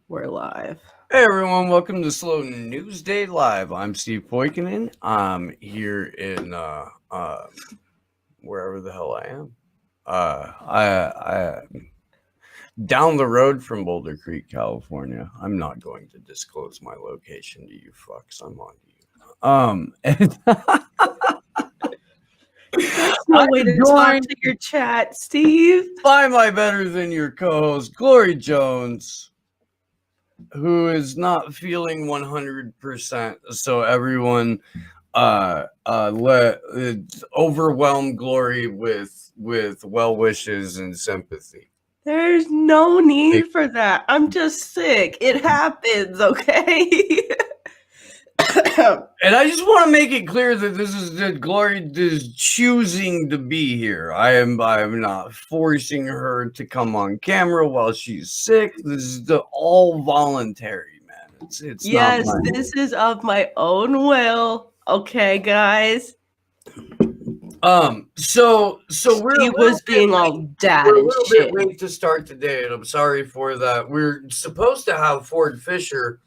We're live. Hey everyone, welcome to Slow News Day Live. I'm Steve Poikinen. I'm here in wherever the hell I am. I down the road from Boulder Creek, California. I'm not going to disclose my location to you fucks. I'm on to you. And That's no way I'm to talk joined to your chat, Steve. by my better than your co-host Glory Jones, who is not feeling 100%. So everyone let overwhelm Glory with well wishes and sympathy. There's no need for that. I'm just sick. It happens, okay? And I just want to make it clear that this is that Glory is choosing to be here. I'm not forcing her to come on camera while she's sick. This is all voluntary, man. It's not Yes, my this is of my own will. Okay, guys. So we're a Steve little was being bit all dad we're a and little bit shit. late to start today, and I'm sorry for that. We're supposed to have Ford Fischer.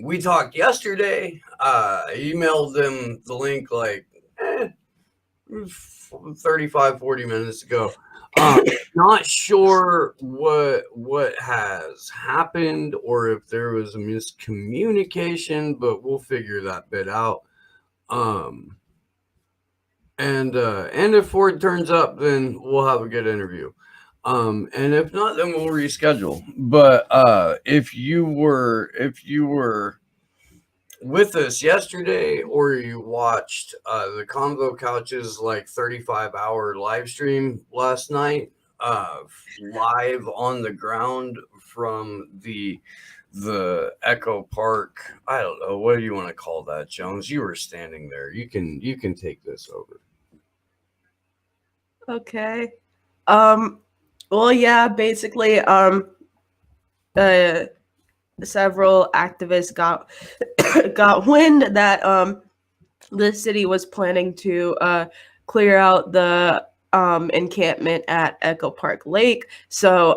We talked yesterday. I emailed them the link like 35, 40 minutes ago. Not sure what has happened or if there was a miscommunication, but we'll figure that bit out. Um, and if Ford turns up, then we'll have a good interview. And if not, then we'll reschedule. But if you were with us yesterday, or you watched the Convo Couches like 35-hour live stream last night, live on the ground from the Echo Park. I don't know, what do you want to call that, Jones? You were standing there. You can take this over. Okay. Well, yeah, basically, uh, several activists got got wind that the city was planning to clear out the encampment at Echo Park Lake. So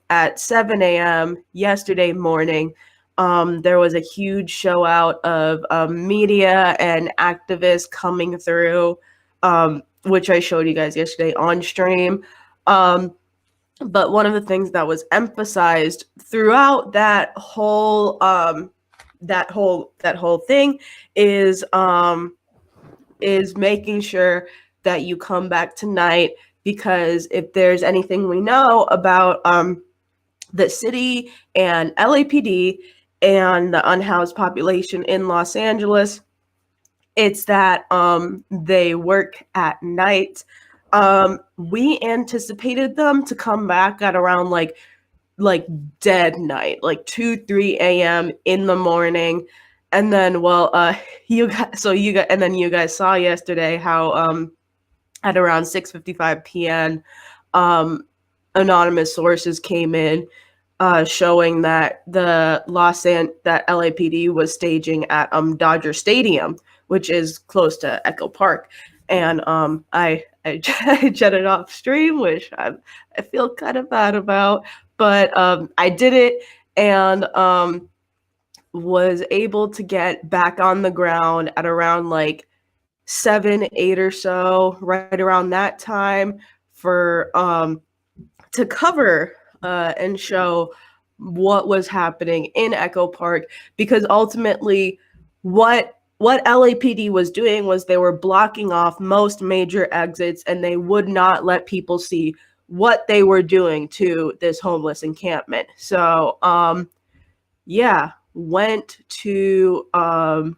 at 7 a.m. yesterday morning, there was a huge show out of media and activists coming through, which I showed you guys yesterday on stream. But one of the things that was emphasized throughout that whole thing is making sure that you come back tonight, because if there's anything we know about the city and LAPD and the unhoused population in Los Angeles, it's that they work at night. We anticipated them to come back at around like dead night, like 2-3 a.m. in the morning. And then you guys saw yesterday how at around 6:55 p.m. Anonymous sources came in showing that that LAPD was staging at Dodger Stadium, which is close to Echo Park. And I jetted off stream, which I feel kind of bad about, but I did it, and was able to get back on the ground at around like 7, 8 or so, right around that time, for to cover and show what was happening in Echo Park, because ultimately what LAPD was doing was they were blocking off most major exits, and they would not let people see what they were doing to this homeless encampment. So yeah, went on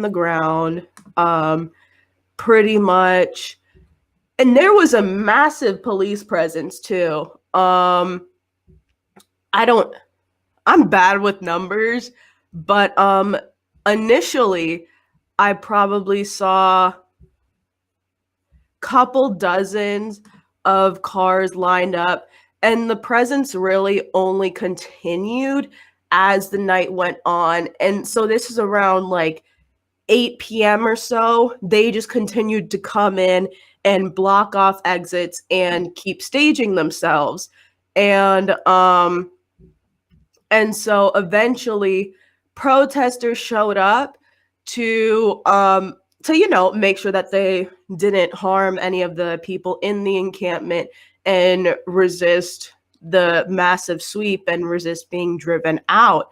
the ground, pretty much, and there was a massive police presence too. I'm bad with numbers, but initially I probably saw couple dozens of cars lined up, and the presence really only continued as the night went on. And so this is around like 8 p.m. or so. They just continued to come in and block off exits and keep staging themselves. and so eventually protesters showed up to make sure that they didn't harm any of the people in the encampment and resist the massive sweep and resist being driven out.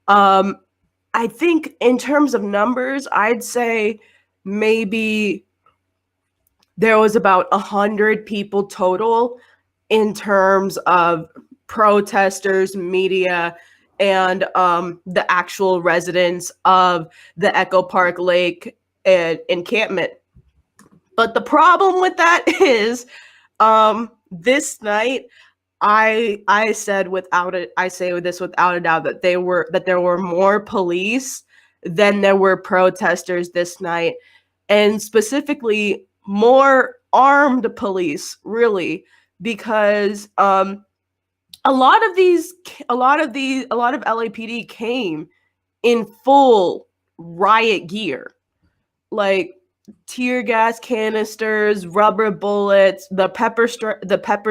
I think in terms of numbers, I'd say maybe there was about 100 people total in terms of protesters, media, and the actual residents of the Echo Park Lake encampment. But the problem with that is this night I said I say this without a doubt that there were more police than there were protesters this night, and specifically more armed police, really, because a lot of LAPD came in full riot gear, like tear gas canisters, rubber bullets, the pepper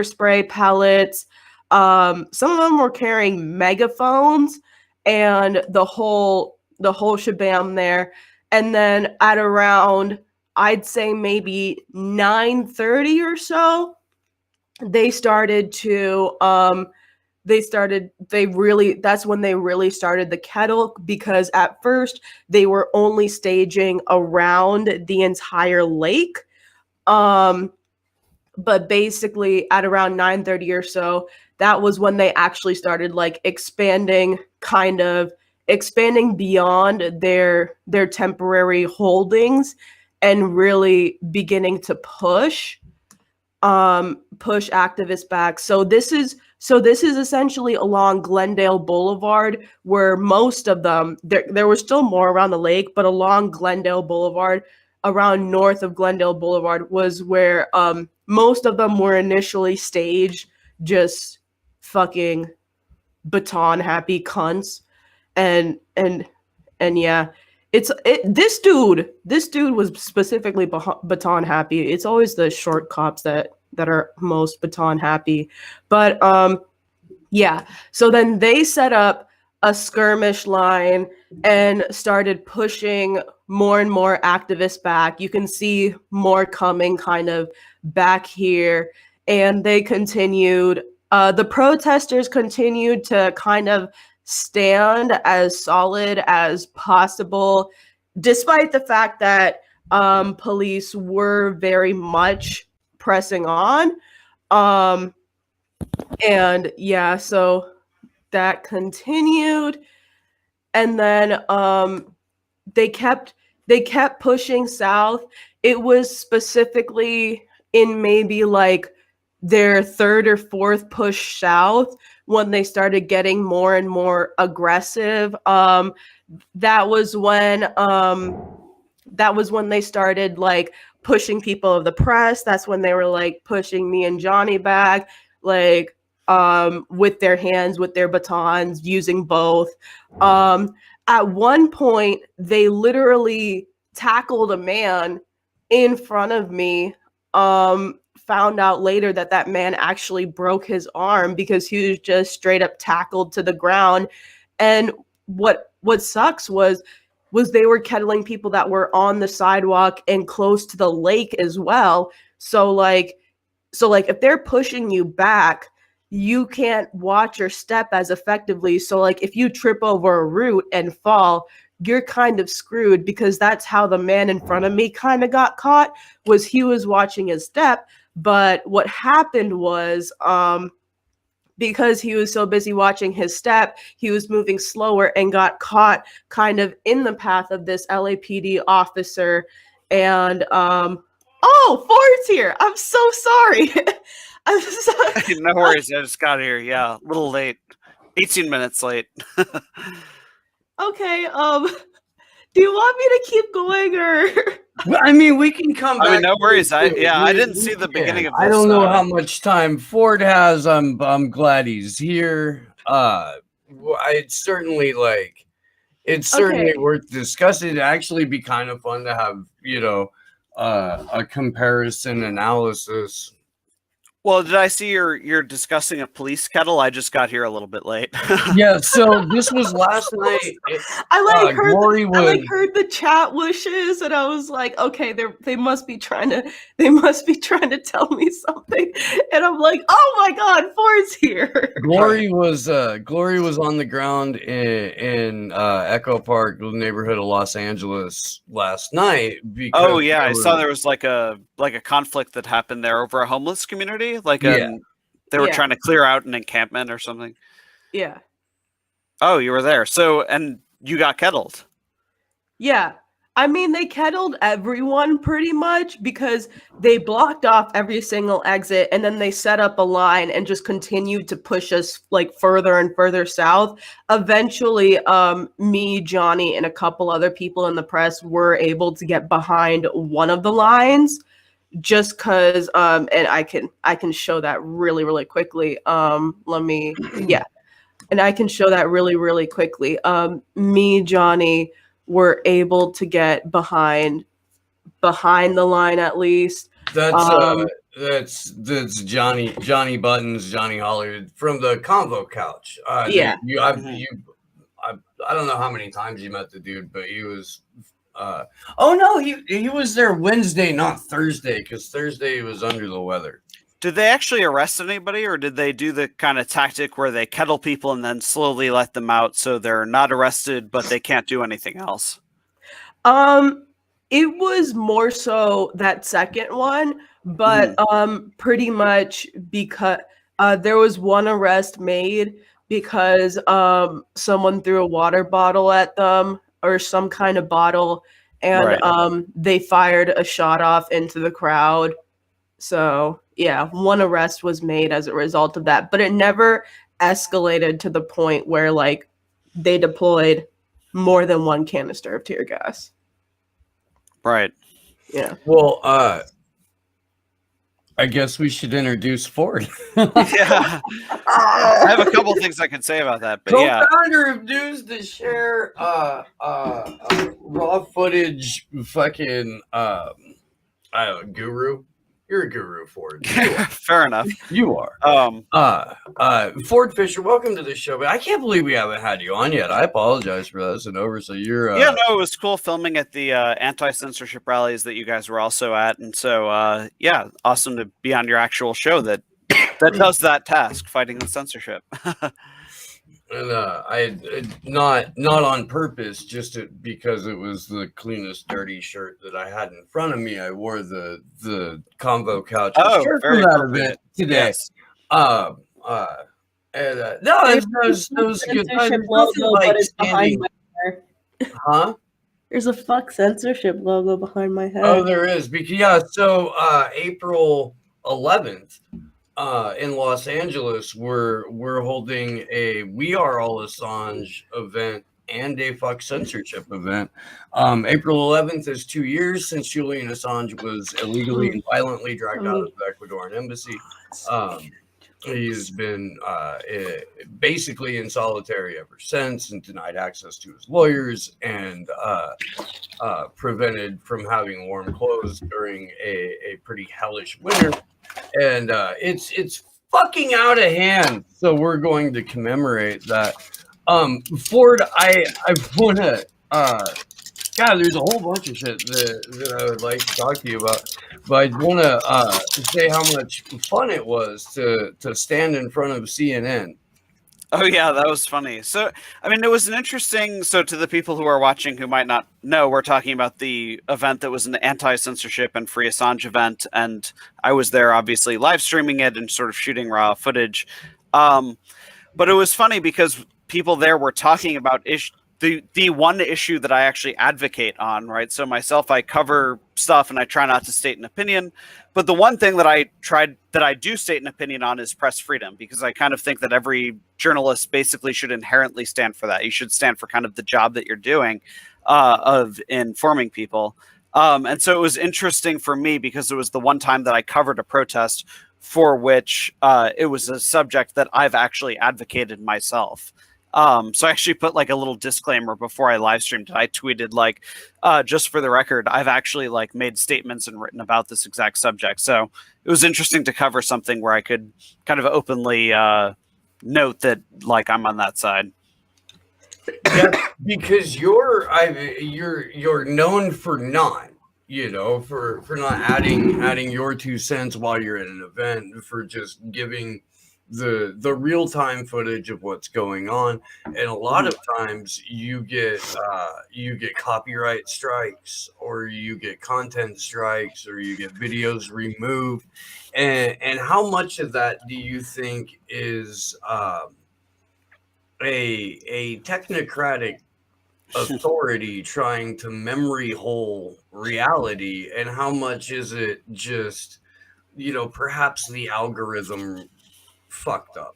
spray pellets. Some of them were carrying megaphones and the whole shabam there. And then at around, I'd say maybe 9:30 or so, they started to that's when they really started the kettle, because at first they were only staging around the entire lake. But basically at around 9:30 or so, that was when they actually started like expanding beyond their temporary holdings and really beginning to push activists back. So this is essentially along Glendale Boulevard, where most of them, there was still more around the lake, but along Glendale Boulevard, around north of Glendale Boulevard, was where most of them were initially staged, just fucking baton happy cunts. And yeah, this dude was specifically baton happy. It's always the short cops that are most baton happy. But yeah, so then they set up a skirmish line and started pushing more and more activists back. You can see more coming kind of back here, and they continued. The protesters continued to kind of stand as solid as possible, despite the fact that police were very much pressing on. And yeah, so that continued, and then they kept pushing south. It was specifically in maybe like their third or fourth push south when they started getting more and more aggressive. That was when they started like pushing people of the press. That's when they were like pushing me and Johnny back, like with their hands, with their batons, using both. At one point, they literally tackled a man in front of me. Found out later that man actually broke his arm because he was just straight up tackled to the ground. And what sucks was they were kettling people that were on the sidewalk and close to the lake as well. So like if they're pushing you back, you can't watch your step as effectively. So like if you trip over a root and fall, you're kind of screwed, because that's how the man in front of me kind of got caught, was he was watching his step. But what happened was, because he was so busy watching his step, he was moving slower and got caught kind of in the path of this LAPD officer. And oh, Ford's here. I'm so sorry. I'm sorry. No worries. I just got here. Yeah, a little late. 18 minutes late. Okay. Do you want me to keep going, or? Well, I mean, we can come back. I mean, no worries. I didn't see the beginning of this. I don't know how much time Ford has. I'm glad he's here. It's certainly worth discussing. It'd actually be kind of fun to have, a comparison analysis. Well, did I see you're discussing a police kettle? I just got here a little bit late. Yeah, so this was last night. I Glory was heard the chat wishes, and I was like, okay, they must be trying to tell me something, and I'm like, oh my god, Ford's here. Glory was on the ground in Echo Park, the neighborhood of Los Angeles last night. Because Oh yeah, I saw there was like a conflict that happened there over a homeless community. They were trying to clear out an encampment or something. Yeah. Oh, you were there. So, and you got kettled. Yeah. I mean, they kettled everyone pretty much because they blocked off every single exit, and then they set up a line and just continued to push us like further and further south. Eventually, me, Johnny, and a couple other people in the press were able to get behind one of the lines just because and I can show that really quickly. And I can show that really quickly. Me, Johnny, were able to get behind the line at least. That's Johnny Buttons, Johnny Hollywood from the Convo Couch. Yeah. I don't know how many times you met the dude, but he was. Oh no, he was there Wednesday, not Thursday, because Thursday he was under the weather. Did they actually arrest anybody, or did they do the kind of tactic where they kettle people and then slowly let them out so they're not arrested, but they can't do anything else? It was more so that second one, but pretty much because there was one arrest made because someone threw a water bottle at them or some kind of bottle, and they fired a shot off into the crowd. So yeah, one arrest was made as a result of that, but it never escalated to the point where like they deployed more than one canister of tear gas. Right. Yeah. Well, I guess we should introduce Ford. Yeah. I have a couple things I can say about that, but yeah. Co-founder of News to share raw footage fucking guru. You're a guru, Ford. Fair enough. You are. Ford Fischer, welcome to the show. But I can't believe we haven't had you on yet. I apologize for that. It's an oversight. You're yeah, no, it was cool filming at the anti-censorship rallies that you guys were also at, and so yeah, awesome to be on your actual show that does that task, fighting the censorship. And I not on purpose, just because it was the cleanest dirty shirt that I had in front of me. I wore the Convo Couch shirt for that event today. Yes. No, it was good. Huh? There's a fuck censorship logo behind my head. Oh, there is. Because so April 11th. In Los Angeles, we're holding a We Are All Assange event and a fuck censorship event. April 11th is 2 years since Julian Assange was illegally and violently dragged out of the Ecuadorian embassy. He's been basically in solitary ever since and denied access to his lawyers and prevented from having warm clothes during a pretty hellish winter. And it's fucking out of hand. So we're going to commemorate that. Ford, I want to. God, there's a whole bunch of shit that I would like to talk to you about. But I want to say how much fun it was to stand in front of CNN. Oh, yeah, that was funny. So, I mean, it was an interesting... So, to the people who are watching who might not know, we're talking about the event that was an anti-censorship and free Assange event, and I was there, obviously, live streaming it and sort of shooting raw footage. But it was funny because people there were talking about the one issue that I actually advocate on, right? So myself, I cover stuff and I try not to state an opinion. But the one thing that I do state an opinion on is press freedom, because I kind of think that every journalist basically should inherently stand for that. You should stand for kind of the job that you're doing of informing people. And so it was interesting for me because it was the one time that I covered a protest for which it was a subject that I've actually advocated myself. So I actually put like a little disclaimer before I live streamed it. I tweeted like, just for the record, I've actually like made statements and written about this exact subject. So it was interesting to cover something where I could kind of openly note that like I'm on that side. Yeah, because you're known for not, for not adding your 2 cents while you're at an event, for just giving the real time footage of what's going on, and a lot of times you get copyright strikes, or you get content strikes, or you get videos removed, and how much of that do you think is a technocratic authority trying to memory hole reality, and how much is it just perhaps the algorithm fucked up?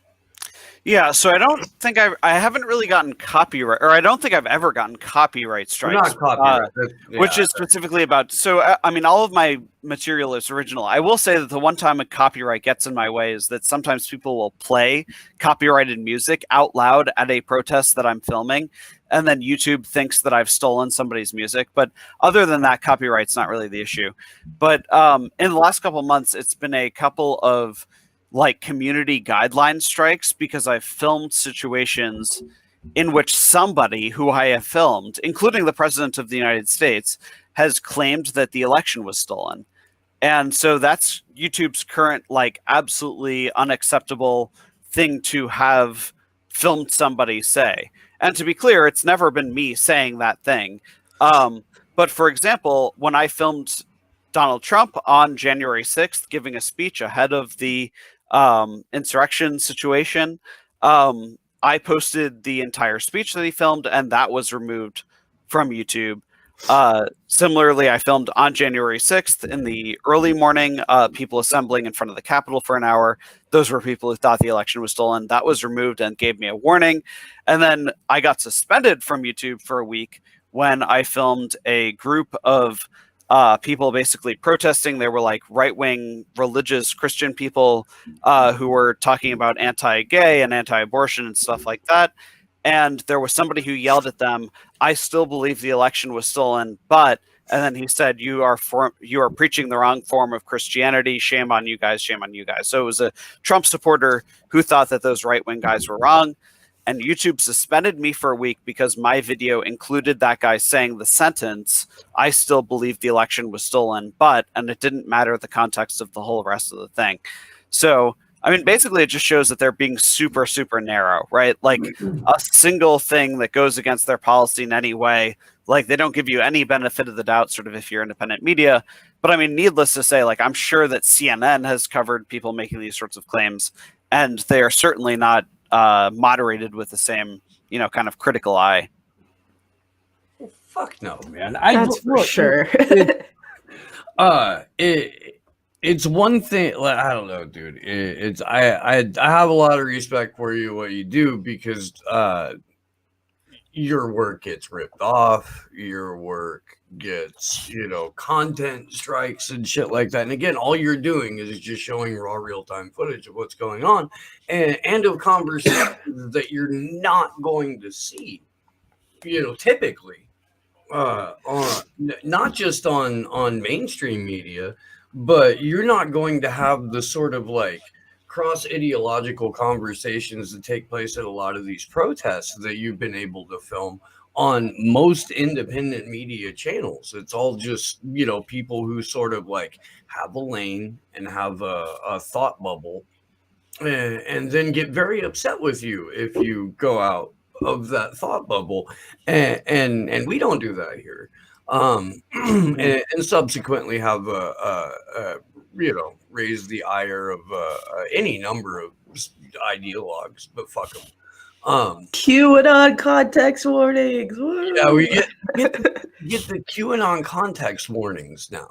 Yeah, so I don't think I haven't really gotten copyright, or I don't think I've ever gotten copyright strikes. Not copyright, which is specifically about. So I mean, all of my material is original. I will say that the one time a copyright gets in my way is that sometimes people will play copyrighted music out loud at a protest that I'm filming, and then YouTube thinks that I've stolen somebody's music. But other than that, copyright's not really the issue. But in the last couple of months, it's been a couple of like community guideline strikes, because I've filmed situations in which somebody who I have filmed, including the president of the United States, has claimed that the election was stolen. And so that's YouTube's current, like, absolutely unacceptable thing to have filmed somebody say. And to be clear, it's never been me saying that thing. But for example, when I filmed Donald Trump on January 6th giving a speech ahead of the insurrection situation, I posted the entire speech that he filmed, and that was removed from YouTube. Similarly, I filmed on January 6th in the early morning, people assembling in front of the Capitol for an hour. Those were people who thought the election was stolen. That was removed and gave me a warning. And then I got suspended from YouTube for a week when I filmed a group of people basically protesting. They were like right-wing religious Christian people who were talking about anti-gay and anti-abortion and stuff like that. And there was somebody who yelled at them, "I still believe the election was stolen, but," and then he said, you are preaching the wrong form of Christianity. Shame on you guys. Shame on you guys." So it was a Trump supporter who thought that those right-wing guys were wrong. And YouTube suspended me for a week because my video included that guy saying the sentence, "I still believe the election was stolen, but," and it didn't matter the context of the whole rest of the thing. So, I mean, basically it just shows that they're being super, super narrow, right? Like a single thing that goes against their policy in any way, like they don't give you any benefit of the doubt, sort of, if you're independent media. But I mean, needless to say, like, I'm sure that CNN has covered people making these sorts of claims, and they are certainly not moderated with the same, kind of critical eye. Fuck no, man. That's for sure. It's one thing. Like, I don't know, dude. I have a lot of respect for you, what you do, because your work gets ripped off. Your work gets, content strikes and shit like that. And again, all you're doing is just showing raw, real-time footage of what's going on, and of conversations that you're not going to see, typically, on not just on mainstream media, but you're not going to have the sort of like cross-ideological conversations that take place at a lot of these protests that you've been able to film on most independent media channels. It's all just, people who sort of like have a lane and have a thought bubble, and then get very upset with you if you go out of that thought bubble. And we don't do that here. And subsequently have raise the ire of any number of ideologues, but fuck them. QAnon context warnings. Yeah, we get the QAnon context warnings now,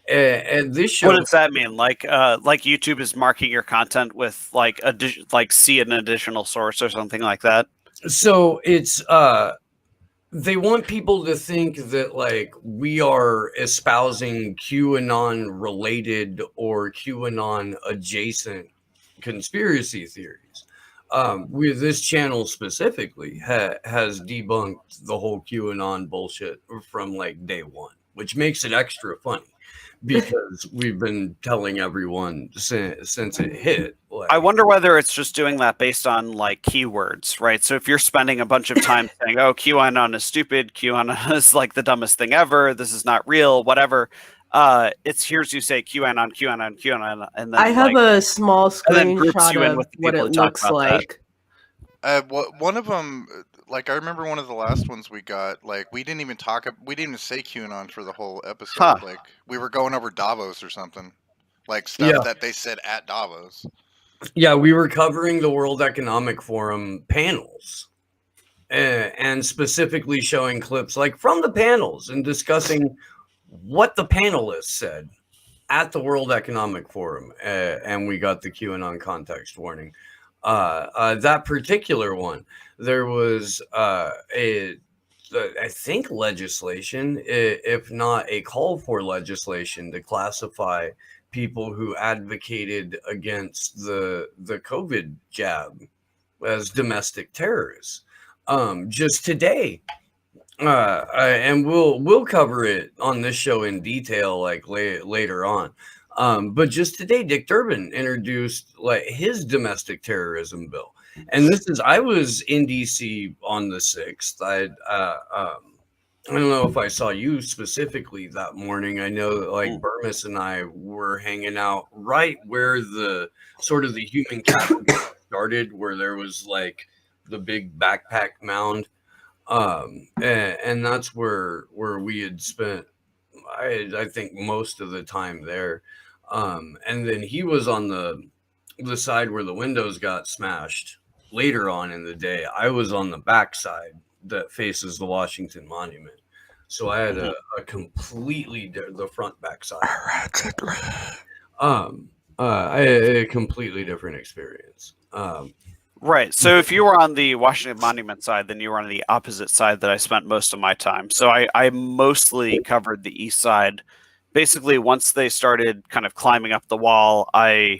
and this show. What does that mean? Like YouTube is marking your content with like see an additional source or something like that. So it's they want people to think that like we are espousing QAnon related or QAnon adjacent conspiracy theories. with this channel specifically has debunked the whole QAnon bullshit from like day one, which makes it extra funny because we've been telling everyone since it hit. Like, I wonder whether it's just doing that based on like keywords, right? So if you're spending a bunch of time saying, "Oh, QAnon is stupid," "QAnon is like the dumbest thing ever," "This is not real," whatever, it's here's you say QAnon, QAnon, QAnon, and then I have a small and then groups you screenshot in of with the what people it who talk looks about like. One of them, like I remember one of the last ones we got, like we didn't even say QAnon for the whole episode. Huh. Like we were going over Davos or something, like stuff that they said at Davos. Yeah, we were covering the World Economic Forum panels and specifically showing clips like from the panels and discussing what the panelists said at the World Economic Forum. And we got the QAnon context warning. That particular one, there was I think legislation, if not a call for legislation to classify people who advocated against the COVID jab as domestic terrorists. Just today, and we'll cover it on this show in detail, like later on. But just today, Dick Durbin introduced like his domestic terrorism bill, and I was in DC on the 6th. I don't know if I saw you specifically that morning. I know that like Burmis and I were hanging out right where the sort of the human capital started, where there was like the big backpack mound. And that's where we had spent I think most of the time there. And then he was on the side where the windows got smashed later on in the day. I was on the back side that faces the Washington Monument. So I had a completely the front back side. I had a completely different experience. Right. So if you were on the Washington Monument side, then you were on the opposite side that I spent most of my time. So I mostly covered the east side. Basically, once they started kind of climbing up the wall, I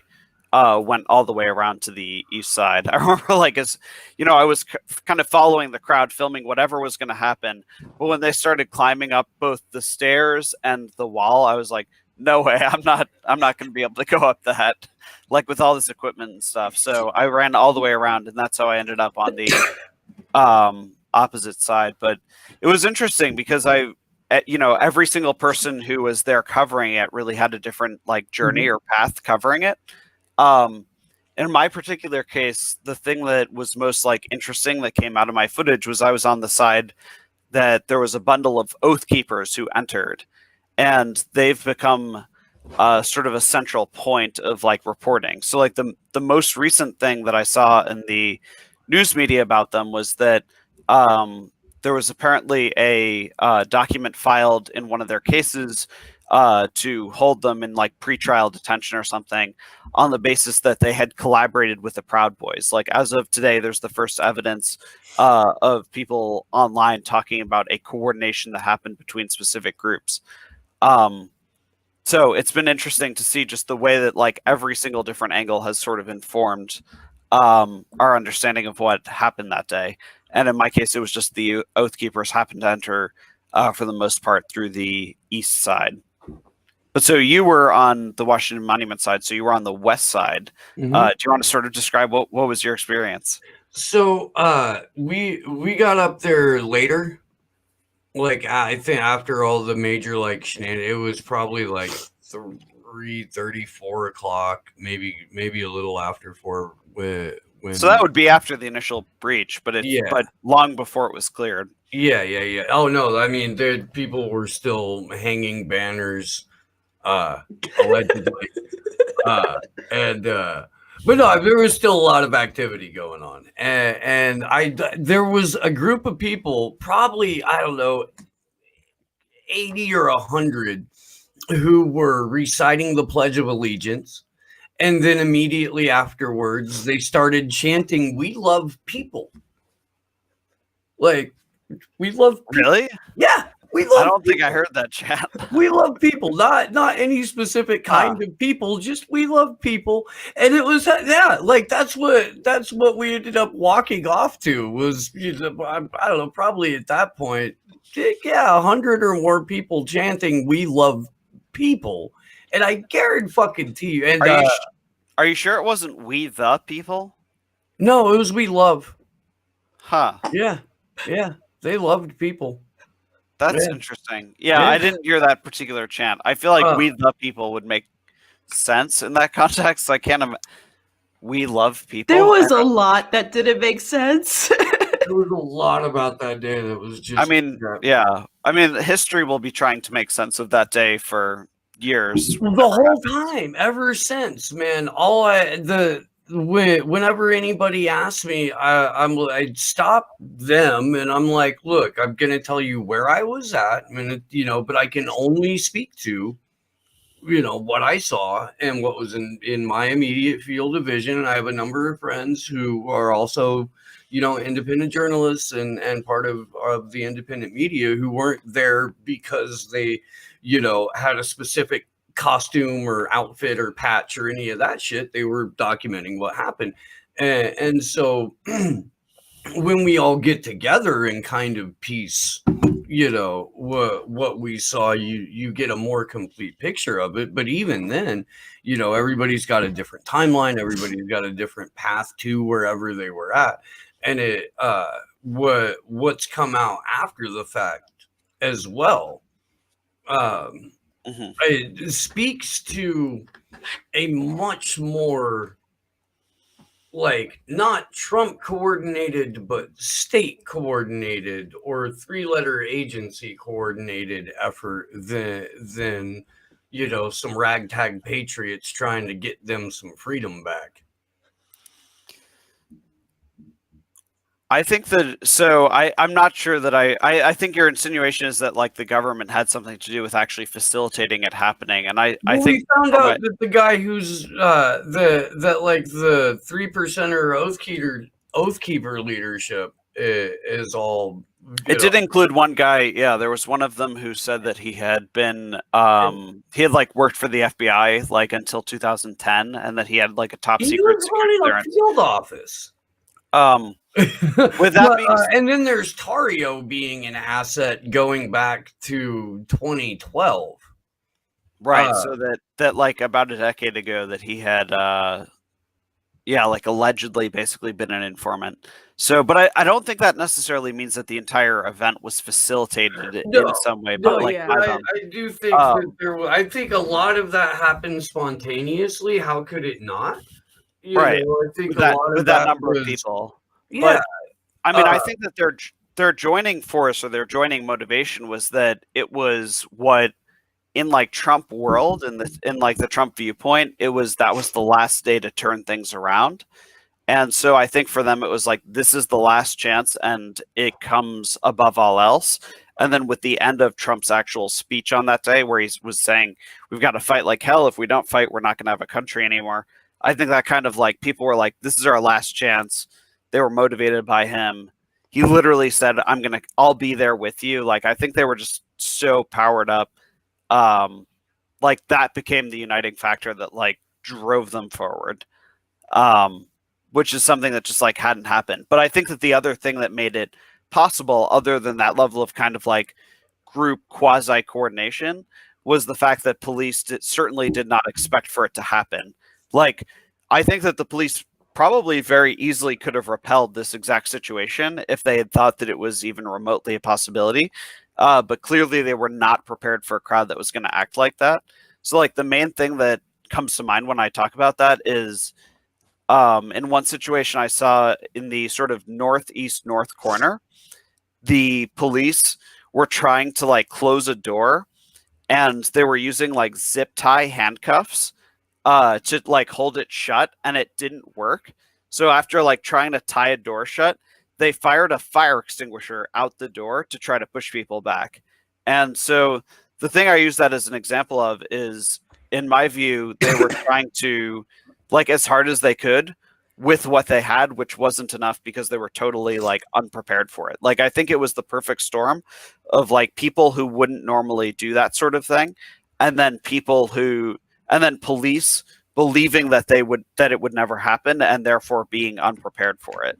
went all the way around to the east side. I remember, like, I was kind of following the crowd, filming whatever was going to happen. But when they started climbing up both the stairs and the wall, I was like, no way, I'm not going to be able to go up that, like with all this equipment and stuff. So I ran all the way around, and that's how I ended up on the opposite side. But it was interesting because every single person who was there covering it really had a different like journey or path covering it. In my particular case, the thing that was most like interesting that came out of my footage was I was on the side that there was a bundle of Oath Keepers who entered, and they've become sort of a central point of like reporting. So like the most recent thing that I saw in the news media about them was that there was apparently a document filed in one of their cases to hold them in like pretrial detention or something on the basis that they had collaborated with the Proud Boys. Like as of today, there's the first evidence of people online talking about a coordination that happened between specific groups. So it's been interesting to see just the way that like every single different angle has sort of informed our understanding of what happened that day. And in my case, it was just the Oath Keepers happened to enter for the most part through the east side. But so you were on the Washington Monument side, so you were on the west side. Mm-hmm. Do you want to sort of describe what was your experience? So we got up there later. Like I think after all the major like shenanigans, it was probably like 3:30, 4 o'clock, maybe a little after 4. When so that would be after the initial breach, but but long before it was cleared. Yeah. Oh no, I mean people were still hanging banners, allegedly, but no, there was still a lot of activity going on, and there was a group of people, probably I don't know, 80 or 100, who were reciting the Pledge of Allegiance, and then immediately afterwards they started chanting, "We love people." Like, we love people. Really? Yeah. We I love don't think I people. heard that chat. We love people, not any specific kind of people. Just we love people, and it was like that's what we ended up walking off to was I don't know, probably at that point, 100 or more people chanting "We love people," and I guarantee you. And Are you sure it wasn't "We the people"? no, it was "We love." Huh. Yeah, they loved people. That's Yeah. interesting. Yeah, Yeah. I didn't hear that particular chant. I feel like "We the people" would make sense in that context. I can't. We love people. There was a lot that didn't make sense. There was a lot about that day that was just. I mean, yeah. I mean, history will be trying to make sense of that day for years. The whole time, ever since, man. Whenever anybody asks me, I'd stop them and I'm like, look, I'm gonna tell you where I was at, but I can only speak to, what I saw and what was in my immediate field of vision. And I have a number of friends who are also, independent journalists and part of the independent media who weren't there because they, had a specific costume or outfit or patch or any of that shit. They were documenting what happened. And so when we all get together and kind of piece, what we saw, you get a more complete picture of it. But even then, everybody's got a different timeline. Everybody's got a different path to wherever they were at. And what's come out after the fact as well, it speaks to a much more like not Trump coordinated, but state coordinated or 3-letter agency coordinated effort than some ragtag patriots trying to get them some freedom back. I think that I'm not sure that I think your insinuation is that like the government had something to do with actually facilitating it happening, and I think we found out that the guy who's the 3%er oath keeper leadership is all. It did include one guy. Yeah, there was one of them who said that he had been he had like worked for the FBI like until 2010, and that he had like a top secret security clearance. A field office. With that and then there's Tario being an asset going back to 2012. Right. So that like about a decade ago that he had like allegedly basically been an informant. So but I don't think that necessarily means that the entire event was facilitated in some way. But I do think that I think a lot of that happened spontaneously. How could it not? Right. I think a lot of that number of people. Yeah. But, I mean, I think that their joining force or their joining motivation was that it was what in like Trump world and in like the Trump viewpoint, that was the last day to turn things around. And so I think for them it was like this is the last chance and it comes above all else. And then with the end of Trump's actual speech on that day where he was saying we've got to fight like hell, if we don't fight we're not going to have a country anymore. I think that kind of like people were like this is our last chance. They were motivated by him. He literally said, I'll be there with you. Like, I think they were just so powered up. Like that became the uniting factor that like drove them forward. Which is something that just like hadn't happened. But I think that the other thing that made it possible, other than that level of kind of like group quasi coordination, was the fact that police certainly did not expect for it to happen. Like, I think that the police probably very easily could have repelled this exact situation if they had thought that it was even remotely a possibility. But clearly they were not prepared for a crowd that was going to act like that. So like the main thing that comes to mind when I talk about that is in one situation I saw in the sort of northeast north corner, the police were trying to like close a door and they were using like zip tie handcuffs to like hold it shut, and it didn't work. So after like trying to tie a door shut, they fired a fire extinguisher out the door to try to push people back. And so the thing I use that as an example of is, in my view, they were trying to, like as hard as they could, with what they had, which wasn't enough because they were totally like unprepared for it. Like, I think it was the perfect storm of like people who wouldn't normally do that sort of thing, and then police believing that it would never happen, and therefore being unprepared for it.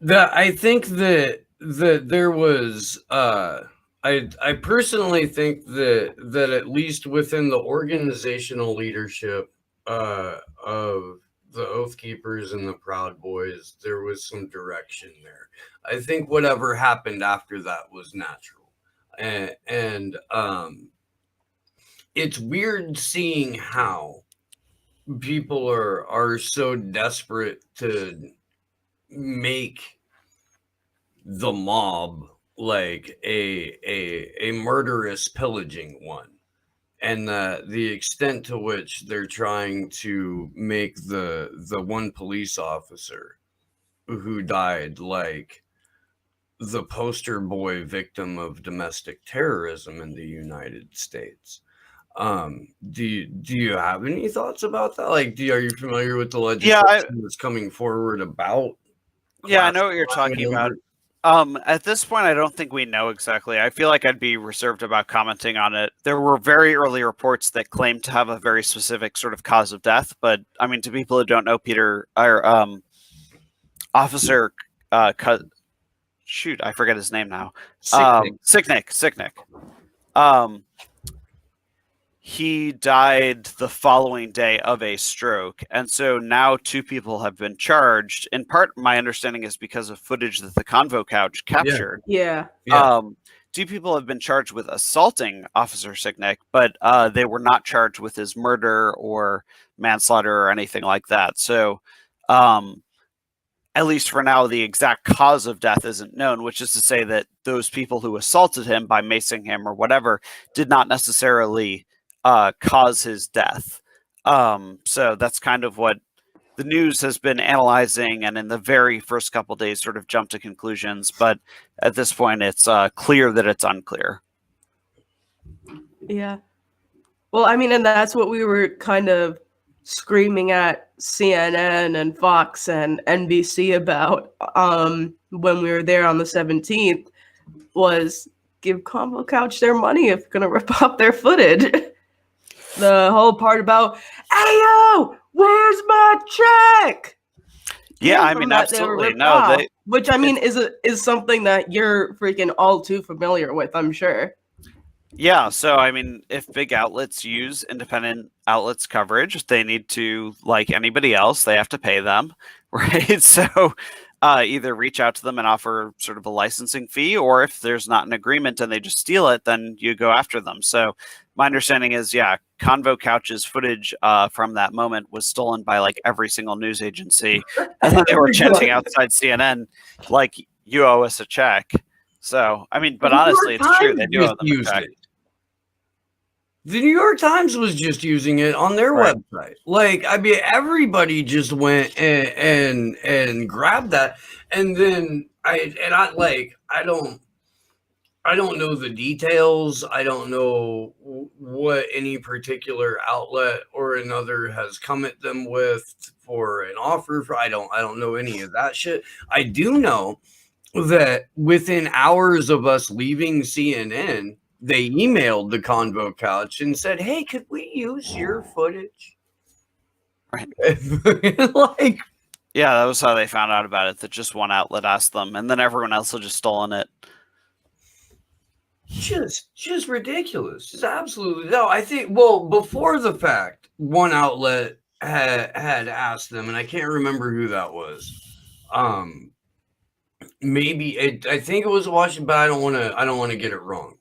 I think that there was I personally think that at least within the organizational leadership of the Oath Keepers and the Proud Boys, there was some direction there. I think whatever happened after that was natural, and it's weird seeing how people are so desperate to make the mob like a murderous pillaging one, and the extent to which they're trying to make the one police officer who died like the poster boy victim of domestic terrorism in the United States. Do you have any thoughts about that? Like, are you familiar with the legislation that's coming forward about? Yeah, I know what you're talking about. At this point, I don't think we know exactly. I feel like I'd be reserved about commenting on it. There were very early reports that claimed to have a very specific sort of cause of death, but I mean, to people who don't know, Officer, shoot, I forget his name now. Sicknick. He died the following day of a stroke. And so now 2 people have been charged. In part, my understanding is because of footage that the Convo Couch captured. Yeah. 2 people have been charged with assaulting Officer Sicknick, but they were not charged with his murder or manslaughter or anything like that. So at least for now, the exact cause of death isn't known, which is to say that those people who assaulted him by macing him or whatever did not necessarily cause his death. So that's kind of what the news has been analyzing, and in the very first couple of days sort of jumped to conclusions. But at this point, it's clear that it's unclear. Yeah. Well, I mean, and that's what we were kind of screaming at CNN and Fox and NBC about when we were there on the 17th, was give Convo Couch their money if you're going to rip off their footage. The whole part about, hey, yo, where's my check? Yeah, I mean, absolutely. No, which I mean is something that you're freaking all too familiar with, I'm sure. Yeah, so I mean, if big outlets use independent outlets coverage, they need to, like anybody else, they have to pay them, right? So either reach out to them and offer sort of a licensing fee, or if there's not an agreement and they just steal it, then you go after them. So my understanding is, yeah, Convo Couch's footage from that moment was stolen by like every single news agency, and then they were chanting outside CNN like, "You owe us a check." So I mean, but honestly, it's true, they do owe them a check. The New York Times was just using it on their website. Like, I mean, everybody just went and grabbed that, and then I don't know the details. I don't know what any particular outlet or another has come at them with for an offer. I don't know any of that shit. I do know that within hours of us leaving CNN, they emailed the Convo Couch and said, "Hey, could we use your footage?" Right. Like, yeah, that was how they found out about it. That just one outlet asked them, and then everyone else had just stolen it. Just ridiculous. Just absolutely no. I think, well, before the fact, one outlet had asked them, and I can't remember who that was. Maybe I think it was Washington, but I don't want to get it wrong.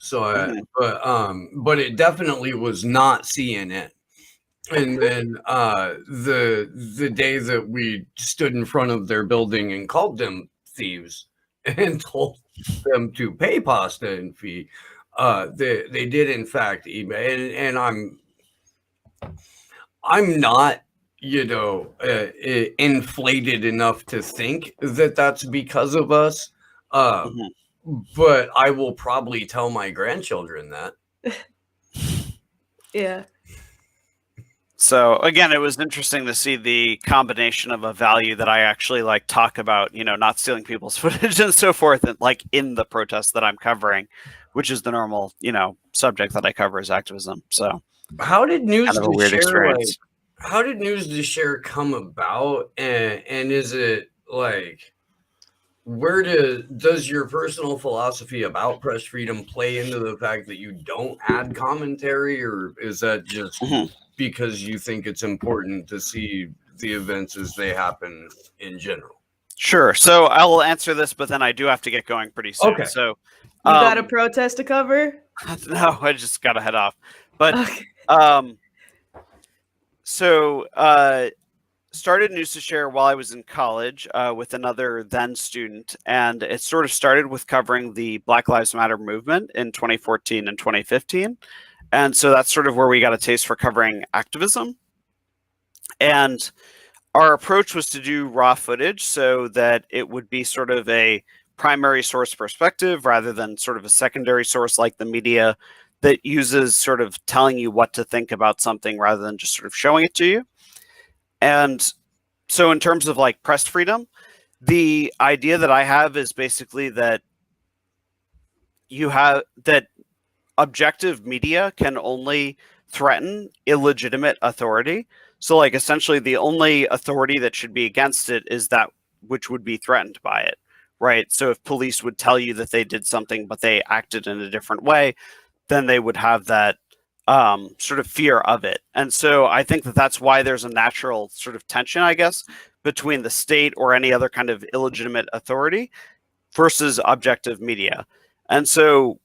So, but it definitely was not CNN. And then the day that we stood in front of their building and called them thieves and told them to pay pasta and fee, they did in fact email. And I'm not, inflated enough to think that that's because of us. But I will probably tell my grandchildren that. Yeah. So again, it was interesting to see the combination of a value that I actually like talk about, not stealing people's footage and so forth, and like in the protests that I'm covering, which is the normal, subject that I cover as activism. So how did news kind of a to weird share experience. how did news to share come about, and is it like, where does your personal philosophy about press freedom play into the fact that you don't add commentary, or is that just because you think it's important to see the events as they happen in general? Sure. So I will answer this, but then I do have to get going pretty soon. Okay. So You got a protest to cover? no, I just got to head off. But Okay. Started News to Share while I was in college with another then student, and it sort of started with covering the Black Lives Matter movement in 2014 and 2015. And so that's sort of where we got a taste for covering activism. And our approach was to do raw footage so that it would be sort of a primary source perspective rather than sort of a secondary source like the media that uses sort of telling you what to think about something rather than just sort of showing it to you. And so in terms of like press freedom, the idea that I have is basically that objective media can only threaten illegitimate authority. So like essentially the only authority that should be against it is that which would be threatened by it, right? So if police would tell you that they did something but they acted in a different way, then they would have that sort of fear of it. And so I think that that's why there's a natural sort of tension, I guess, between the state or any other kind of illegitimate authority versus objective media. And so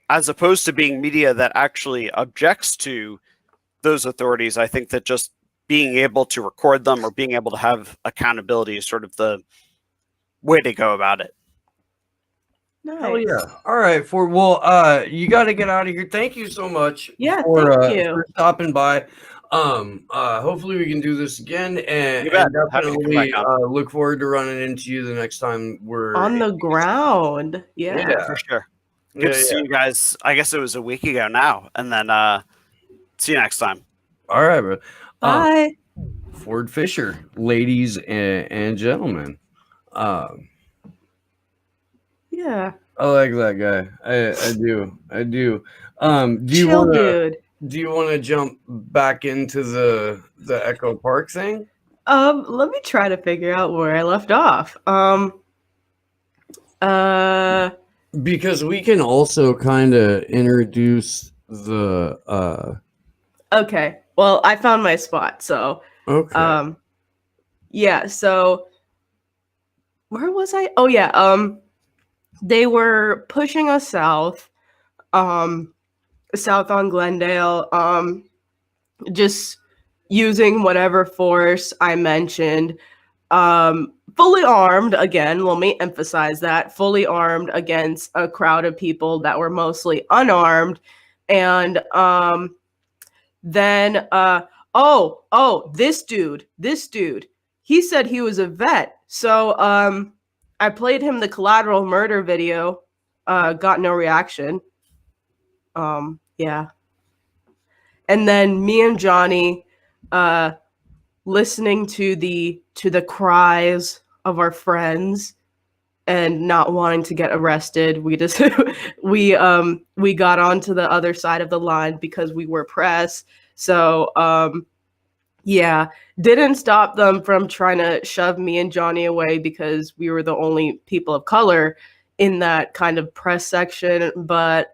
as opposed to being media that actually objects to those authorities, I think that just being able to record them or being able to have accountability is sort of the way to go about it. Nice. Oh yeah. All right. You got to get out of here. Thank you so much. Yeah, for, thank you. for stopping by. Hopefully we can do this again, and Happy to come definitely back on. look forward to running into you the next time we're On the ground. Yeah. For sure. Good to see you guys. I guess it was a week ago now, and then see you next time. All right, bro. Bye. Ford Fischer, ladies and gentlemen. Yeah. I like that guy. I do. Do you want to jump back into the Echo Park thing? Let me try to figure out where I left off. Because we can also kind of introduce the Okay. Well, I found my spot, so okay. yeah, so where was I? Oh yeah, they were pushing us south on Glendale, just using whatever force I mentioned, fully armed again, let me emphasize that, fully armed against a crowd of people that were mostly unarmed. And then this dude, he said he was a vet. So I played him the collateral murder video, got no reaction. Yeah. And then me and Johnny listening to the cries of our friends and not wanting to get arrested, we just we got onto the other side of the line because we were press. So yeah, didn't stop them from trying to shove me and Johnny away because we were the only people of color in that kind of press section. But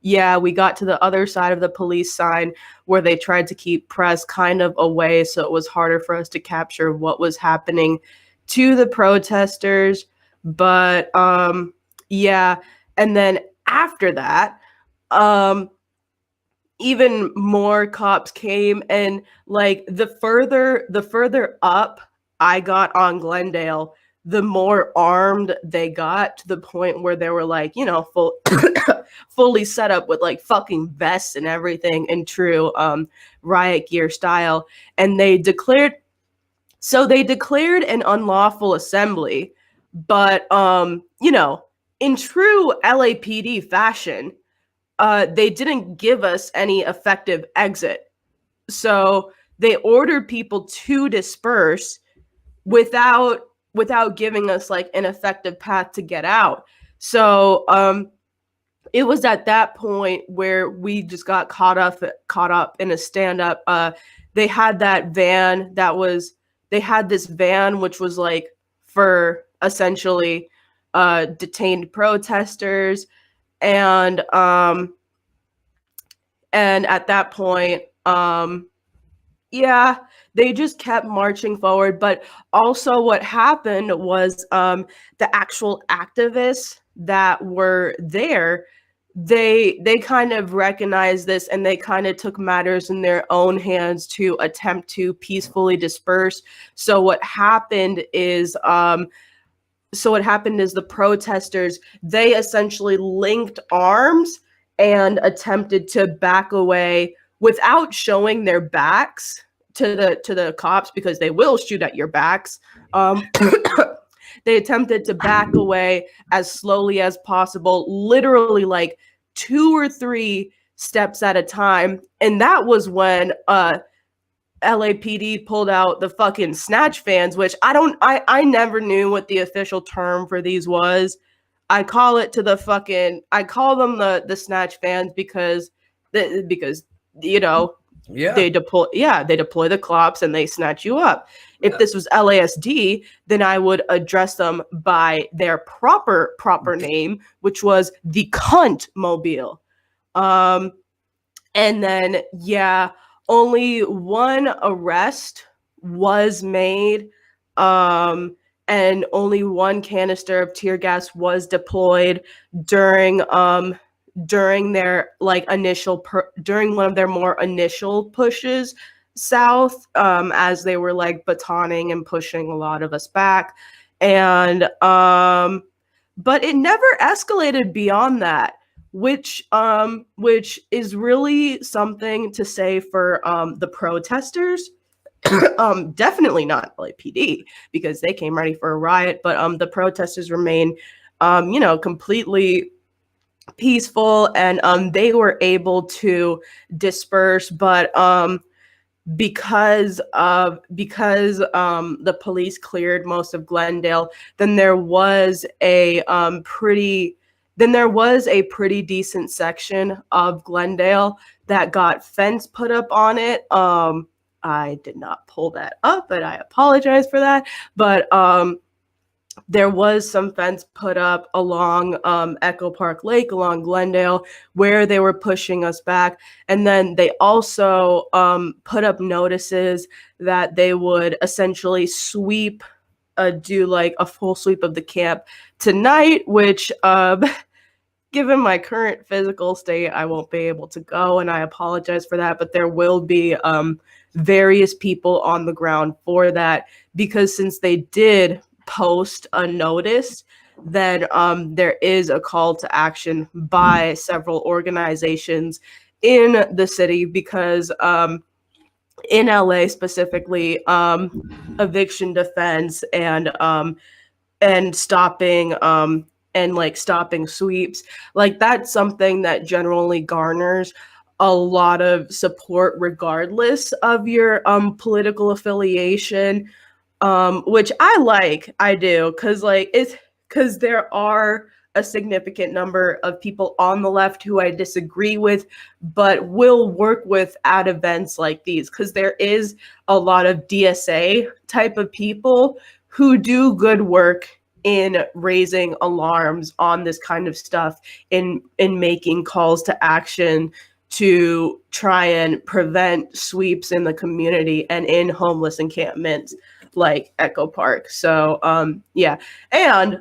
yeah, we got to the other side of the police sign where they tried to keep press kind of away, so it was harder for us to capture what was happening to the protesters. But yeah, and then after that, even more cops came, and like the further up I got on Glendale, the more armed they got, to the point where they were like, fully set up with like fucking vests and everything in true riot gear style. And they declared an unlawful assembly, but in true LAPD fashion, they didn't give us any effective exit. So they ordered people to disperse without giving us like an effective path to get out. So it was at that point where we just got caught up in a stand-up. They had this van which was like for essentially detained protesters, and at that point yeah, they just kept marching forward. But also what happened was the actual activists that were there, they kind of recognized this, and they kind of took matters in their own hands to attempt to peacefully disperse. So what happened is the protesters, they essentially linked arms and attempted to back away without showing their backs to the cops, because they will shoot at your backs. They attempted to back away as slowly as possible, literally like 2 or 3 steps at a time. And that was when LAPD pulled out the fucking snatch fans, which I never knew what the official term for these was. I call them the snatch fans because you know, they deploy the cops and they snatch you up. If this was LASD, then I would address them by their proper name, which was the cunt mobile. And then only one arrest was made, and only one canister of tear gas was deployed during their like during one of their more initial pushes south, as they were like batoning and pushing a lot of us back. And but it never escalated beyond that, which is really something to say for the protesters. Definitely not LAPD, because they came ready for a riot, but the protesters remain completely peaceful, and they were able to disperse. But because the police cleared most of Glendale, then there was a pretty decent section of Glendale that got fence put up on it. I did not pull that up, but I apologize for that. But there was some fence put up along Echo Park Lake, along Glendale, where they were pushing us back. And then they also put up notices that they would essentially do like a full sweep of the camp tonight, which given my current physical state, I won't be able to go, and I apologize for that. But there will be various people on the ground for that, because since they did post a notice, then there is a call to action by several organizations in the city, because in LA specifically, eviction defense and stopping stopping sweeps, like that's something that generally garners a lot of support regardless of your political affiliation, which I do, because there are a significant number of people on the left who I disagree with, but will work with at events like these, because there is a lot of DSA type of people who do good work in raising alarms on this kind of stuff, in making calls to action to try and prevent sweeps in the community and in homeless encampments like Echo Park. So and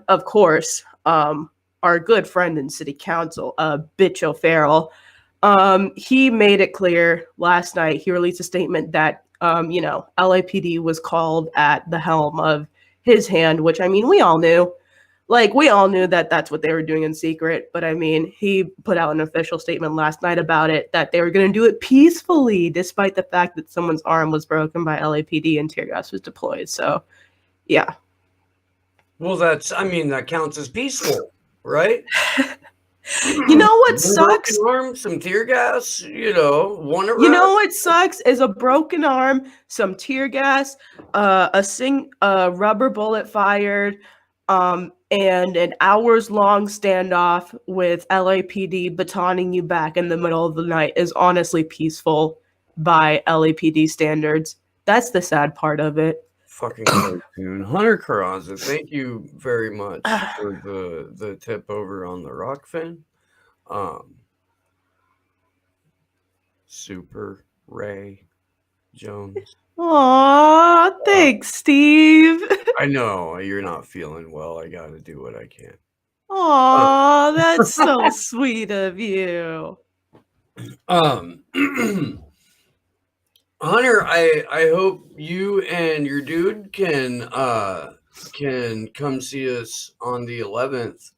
of course our good friend in city council, Bitch O'Farrell, he made it clear last night. He released a statement that LAPD was called at the helm of his hand, which I mean we all knew. Like, we all knew that that's what they were doing in secret. But I mean, he put out an official statement last night about it, that they were going to do it peacefully, despite the fact that someone's arm was broken by LAPD and tear gas was deployed. So, yeah. Well, that counts as peaceful, right? You know what One sucks? broken arm, some tear gas, one You know arrest. what sucks is a broken arm, some tear gas, a rubber bullet fired, and an hours long standoff with LAPD batoning you back in the middle of the night is honestly peaceful by LAPD standards. That's the sad part of it. Fucking cartoon. Hunter Carranza, thank you very much for the tip over on the rock fin. Super Ray Jones. Aw, thanks, Steve. I know you're not feeling well. I got to do what I can. Aw, that's so sweet of you. Hunter, I hope you and your dude can come see us on the 11th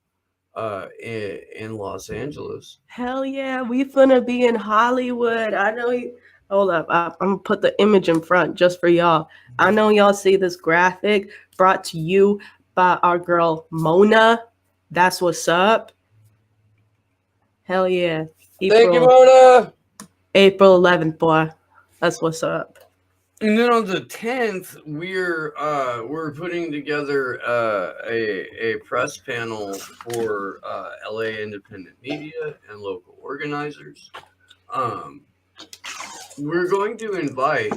in Los Angeles. Hell yeah, we finna be in Hollywood. I know you. Hold up, I'm gonna put the image in front just for y'all. I know y'all see this graphic brought to you by our girl Mona. That's what's up. Hell yeah. Thank you, Mona. April 11th, boy. That's what's up. And then on the 10th, we're putting together a press panel for LA independent media and local organizers. We're going to invite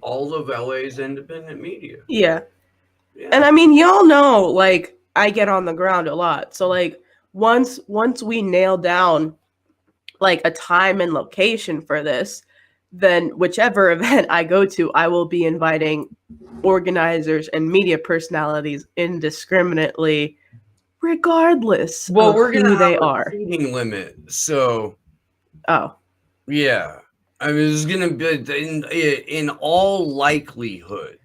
all of LA's independent media. Yeah. And I mean, y'all know, like, I get on the ground a lot. So, like, once we nail down, like, a time and location for this, then whichever event I go to, I will be inviting organizers and media personalities indiscriminately, regardless Well, of we're gonna who have they a are. seating limit, so Oh, yeah. I mean, it's gonna be in all likelihood.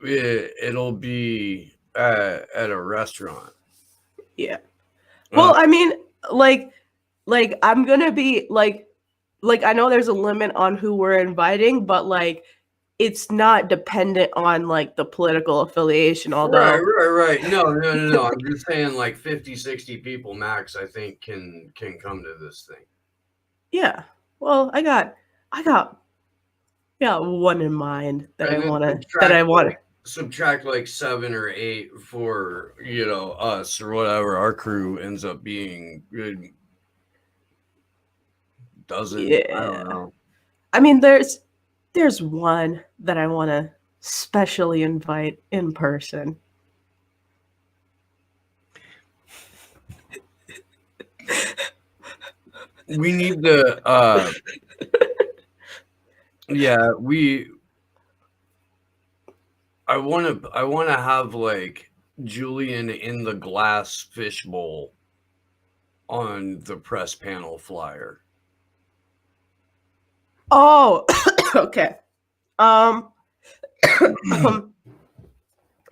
It'll be at a restaurant. yeah. Well, I mean, like I'm gonna be like I know there's a limit on who we're inviting, but like it's not dependent on like the political affiliation. Although, right. No. I'm just saying, like 50, 60 people max, I think can come to this thing. yeah. Well, I got one in mind that I want to. Subtract like 7 or 8 for us or whatever our crew ends up being. Doesn't. Yeah. I don't know. I mean, there's one that I want to specially invite in person. We need to. Yeah, I want to have like Julian in the glass fishbowl on the press panel flyer. Oh, okay.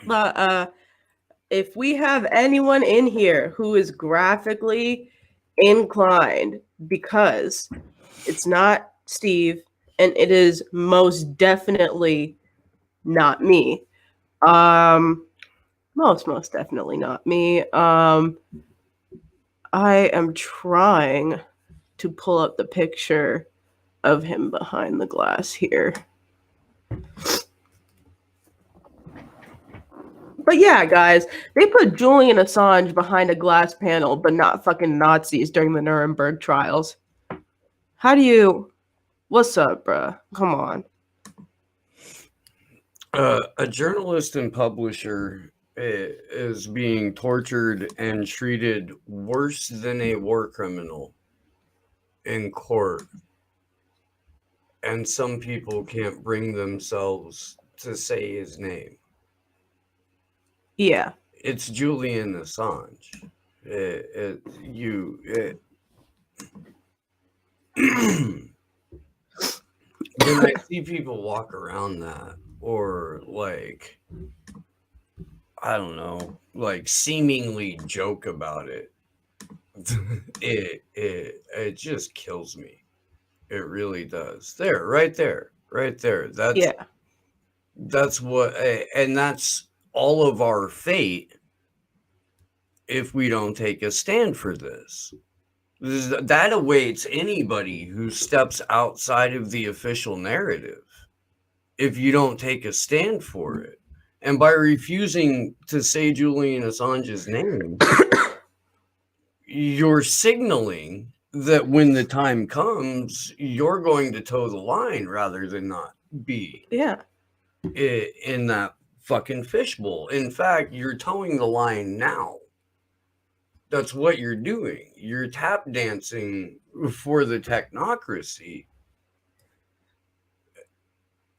But if we have anyone in here who is graphically inclined, because it's not Steve and it is most definitely not me. Most definitely not me. I am trying to pull up the picture of him behind the glass here. But yeah, guys, they put Julian Assange behind a glass panel, but not fucking Nazis during the Nuremberg trials. How do you... What's up, bruh? Come on. A journalist and publisher is being tortured and treated worse than a war criminal in court. And some people can't bring themselves to say his name. Yeah. It's Julian Assange. When I see people walk around that, or like, I don't know, like seemingly joke about it, it just kills me. It really does. Right there. That's what, and that's all of our fate if we don't take a stand for this. That awaits anybody who steps outside of the official narrative if you don't take a stand for it. And by refusing to say Julian Assange's name, you're signaling that when the time comes, you're going to toe the line rather than not be in that fucking fishbowl. In fact, you're towing the line now. That's what you're doing. You're tap dancing for the technocracy.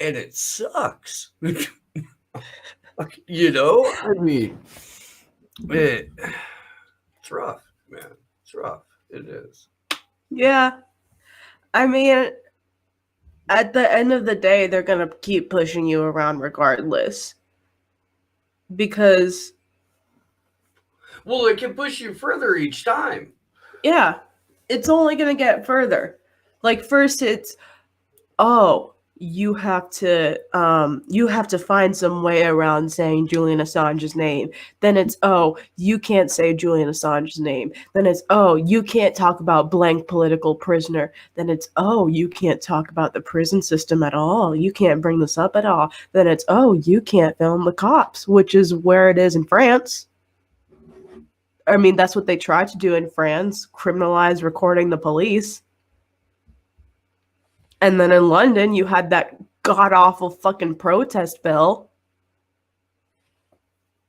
And it sucks. You know? I mean, it's rough, man. It's rough. It is. Yeah. I mean, at the end of the day, they're going to keep pushing you around regardless. Because... well, it can push you further each time. Yeah. It's only going to get further. Like, first it's, oh, you have to find some way around saying Julian Assange's name. Then it's, oh, you can't say Julian Assange's name. Then it's, oh, you can't talk about blank political prisoner. Then it's, oh, you can't talk about the prison system at all. You can't bring this up at all. Then it's, oh, you can't film the cops, which is where it is in France. I mean, that's what they tried to do in France, criminalize recording the police. And then in London, you had that god-awful fucking protest bill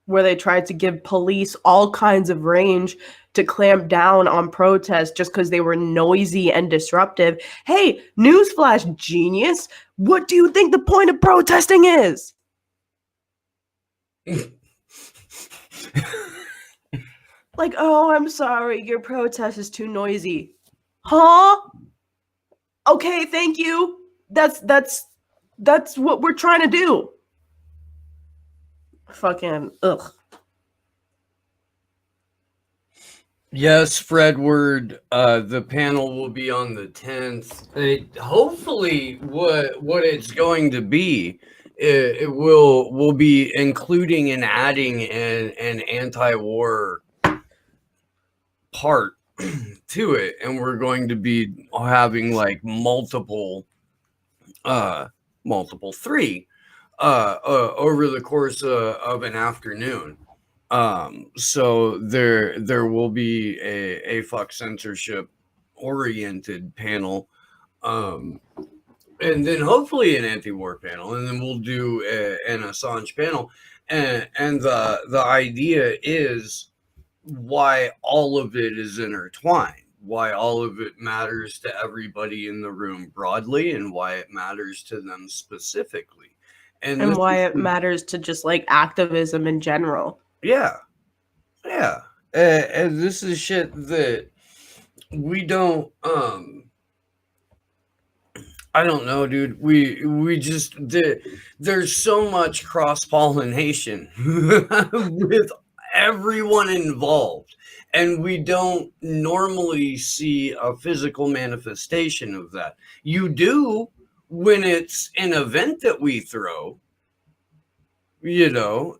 where they tried to give police all kinds of range to clamp down on protests just because they were noisy and disruptive. Hey, newsflash, genius! What do you think the point of protesting is? Like, oh, I'm sorry, your protest is too noisy. Huh? Okay, thank you. That's what we're trying to do. Fucking ugh. Yes, Fredward. The panel will be on the 10th. Hopefully, what it's going to be, it will be including and adding an anti-war part to it, and we're going to be having like multiple three over the course of an afternoon. So there will be a fuck censorship oriented panel, and then hopefully an anti-war panel, and then we'll do an Assange panel, and the idea is why all of it is intertwined, why all of it matters to everybody in the room broadly, and why it matters to them specifically, and why it matters to just like activism in general. Yeah. And this is shit that we don't I don't know, dude. We just there's so much cross-pollination with everyone involved, and we don't normally see a physical manifestation of that. You do when it's an event that we throw, you know,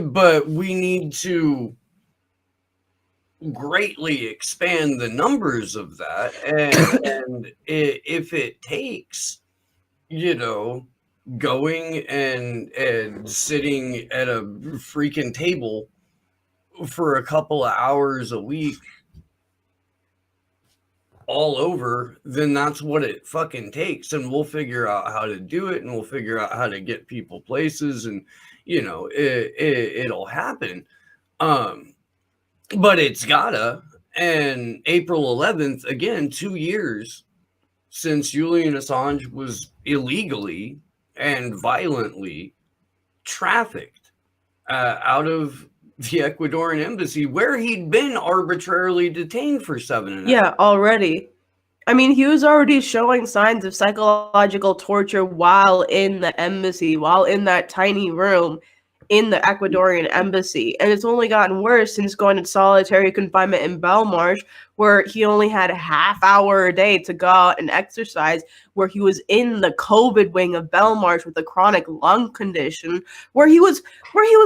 but we need to greatly expand the numbers of that, and if it takes, you know, going and sitting at a freaking table for a couple of hours a week all over, then that's what it fucking takes, and we'll figure out how to do it, and we'll figure out how to get people places, and you know, it'll happen. But it's gotta. And April 11th, again, 2 years since Julian Assange was illegally and violently trafficked out of the Ecuadorian embassy, where he'd been arbitrarily detained for 7.5 Yeah, already. I mean, he was already showing signs of psychological torture while in the embassy, while in that tiny room in the Ecuadorian embassy. And it's only gotten worse since going to solitary confinement in Belmarsh, where he only had a half hour a day to go out and exercise, where he was in the COVID wing of Belmarsh with a chronic lung condition, where he was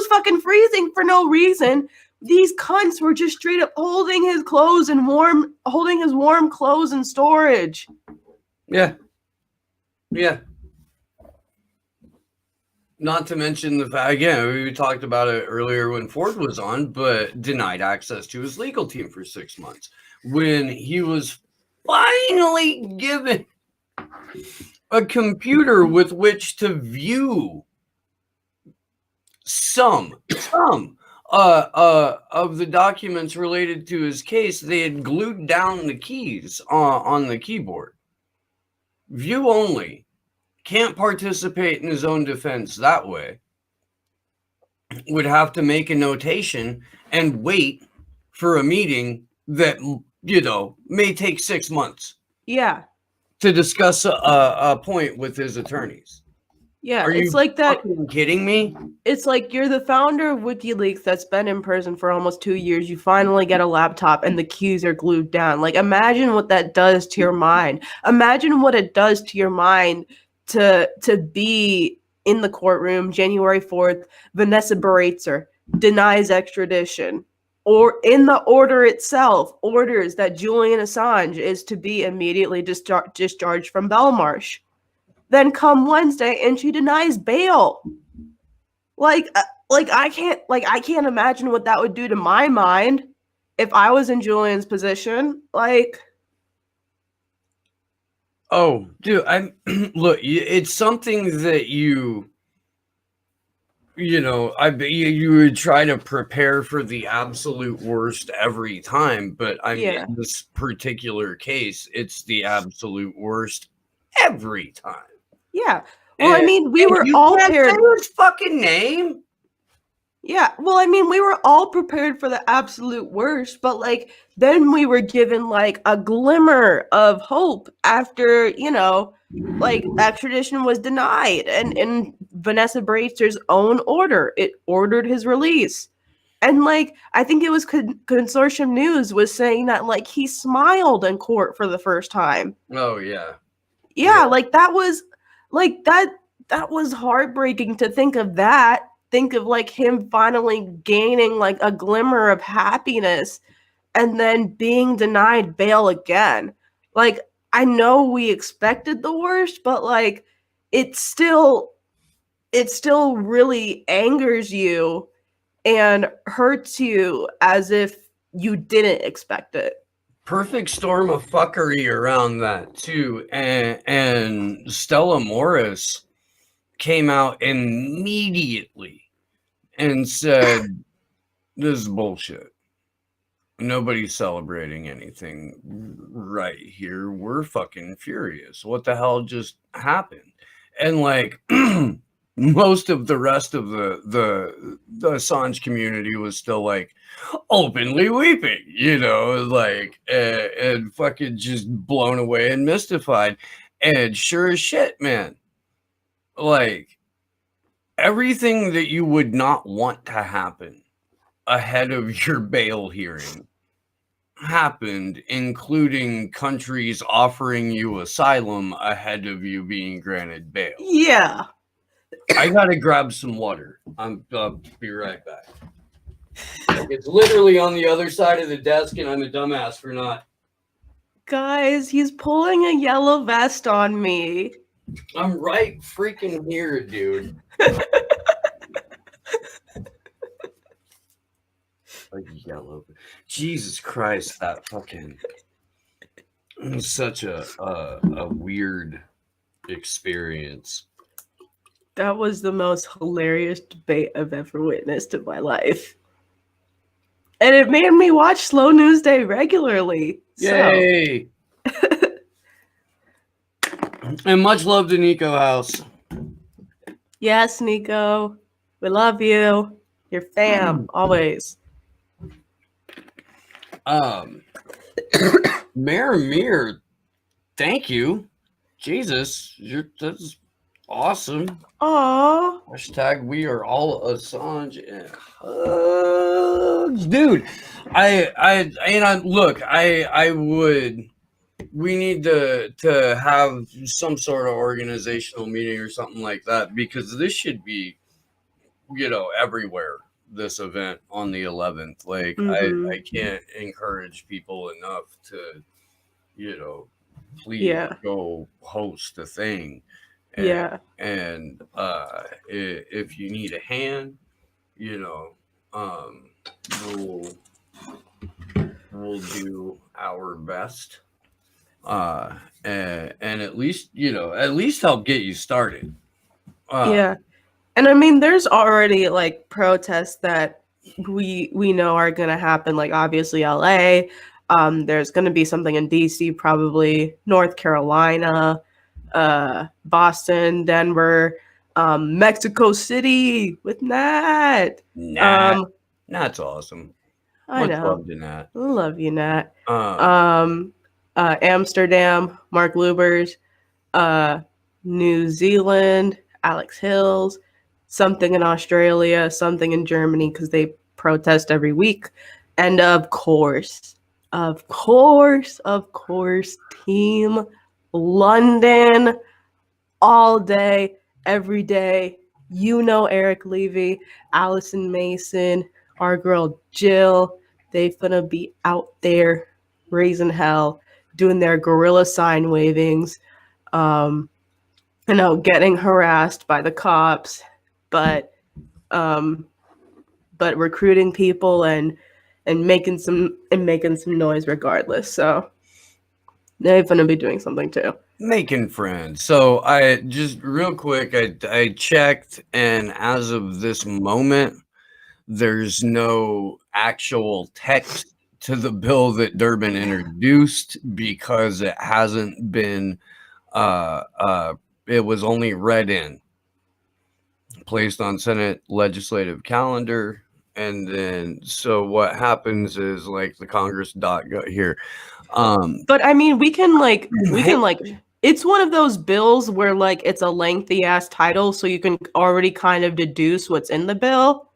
fucking freezing for no reason, these cunts were just straight up holding his warm clothes in storage. Yeah. Not to mention the fact, again, we talked about it earlier when Ford was on, but denied access to his legal team for 6 months. When he was finally given a computer with which to view some of the documents related to his case, they had glued down the keys on the keyboard. View only. Can't participate in his own defense that way. Would have to make a notation and wait for a meeting that, may take 6 months. Yeah. To discuss a point with his attorneys. Yeah, Are it's you like that. fucking kidding me? It's like you're the founder of WikiLeaks that's been in prison for almost 2 years. You finally get a laptop and the keys are glued down. Like, imagine what that does to your mind. Imagine what it does to your mind to be in the courtroom January 4th. Vanessa Baratzer denies extradition. Or in the order itself, orders that Julian Assange is to be immediately discharged from Belmarsh. Then come Wednesday and she denies bail. I can't imagine what that would do to my mind if I was in Julian's position. Oh, dude, look, it's something that you would try to prepare for the absolute worst every time, but in this particular case, it's the absolute worst every time. Yeah. Well, we were all prepared. Say his fucking name. Yeah. Well, we were all prepared for the absolute worst, but then we were given a glimmer of hope after, extradition was denied and Vanessa Bratzer's own order. It ordered his release. And I think it was Consortium News was saying that he smiled in court for the first time. Oh yeah. Yeah, that was that was heartbreaking to think of that. Think of him finally gaining a glimmer of happiness and then being denied bail again. I know we expected the worst, but it still really angers you and hurts you as if you didn't expect it. Perfect storm of fuckery around that too. And Stella Morris came out immediately and said, this is bullshit. Nobody's celebrating anything right here. We're fucking furious. What the hell just happened? And most of the rest of the Assange community was still openly weeping, and fucking just blown away and mystified. And sure as shit, man, everything that you would not want to happen ahead of your bail hearing happened, including countries offering you asylum ahead of you being granted bail. Yeah. I gotta grab some water. I'll be right back. It's literally on the other side of the desk, and I'm a dumbass for not. Guys, he's pulling a yellow vest on me. I'm right freaking here, dude. Yellow. Jesus Christ, that fucking such a weird experience. That was the most hilarious debate I've ever witnessed in my life. And it made me watch Slow News Day regularly. Yay! And much love to Nico House. Yes, Nico. We love you. You're fam, always. Mayor Mir, thank you. Jesus, that's awesome. Aww. Hashtag we are all Assange and hugs. Dude, we need to have some sort of organizational meeting or something like that, because this should be, everywhere. this event on the 11th. Like Mhm. I can't encourage people enough to, please Yeah. go host the thing. Yeah. And if you need a hand, um, we'll do our best. And at least help get you started. Yeah. And I mean, there's already like protests that we know are going to happen. Like obviously LA. There's going to be something in DC, probably North Carolina, Boston, Denver, Mexico City with Nat. Nah, that's awesome. I Much know. love to Nat. Love you, Nat. Um, Amsterdam, Mark Lubers, New Zealand, Alex Hills, something in Australia, something in Germany because they protest every week. And of course, Team London all day, every day. You know Eric Levy, Allison Mason, our girl Jill. They finna be out there raising hell, doing their gorilla sign wavings, getting harassed by the cops, but recruiting people and making some noise regardless. So they're gonna be doing something too. Making friends. So I just real quick, I checked, and as of this moment, there's no actual text to the bill that Durbin introduced because it hasn't been. It was only read in, placed on Senate legislative calendar, and then so what happens is like the Congress dot go here. But I mean, we can it's one of those bills where like it's a lengthy ass title, so you can already kind of deduce what's in the bill.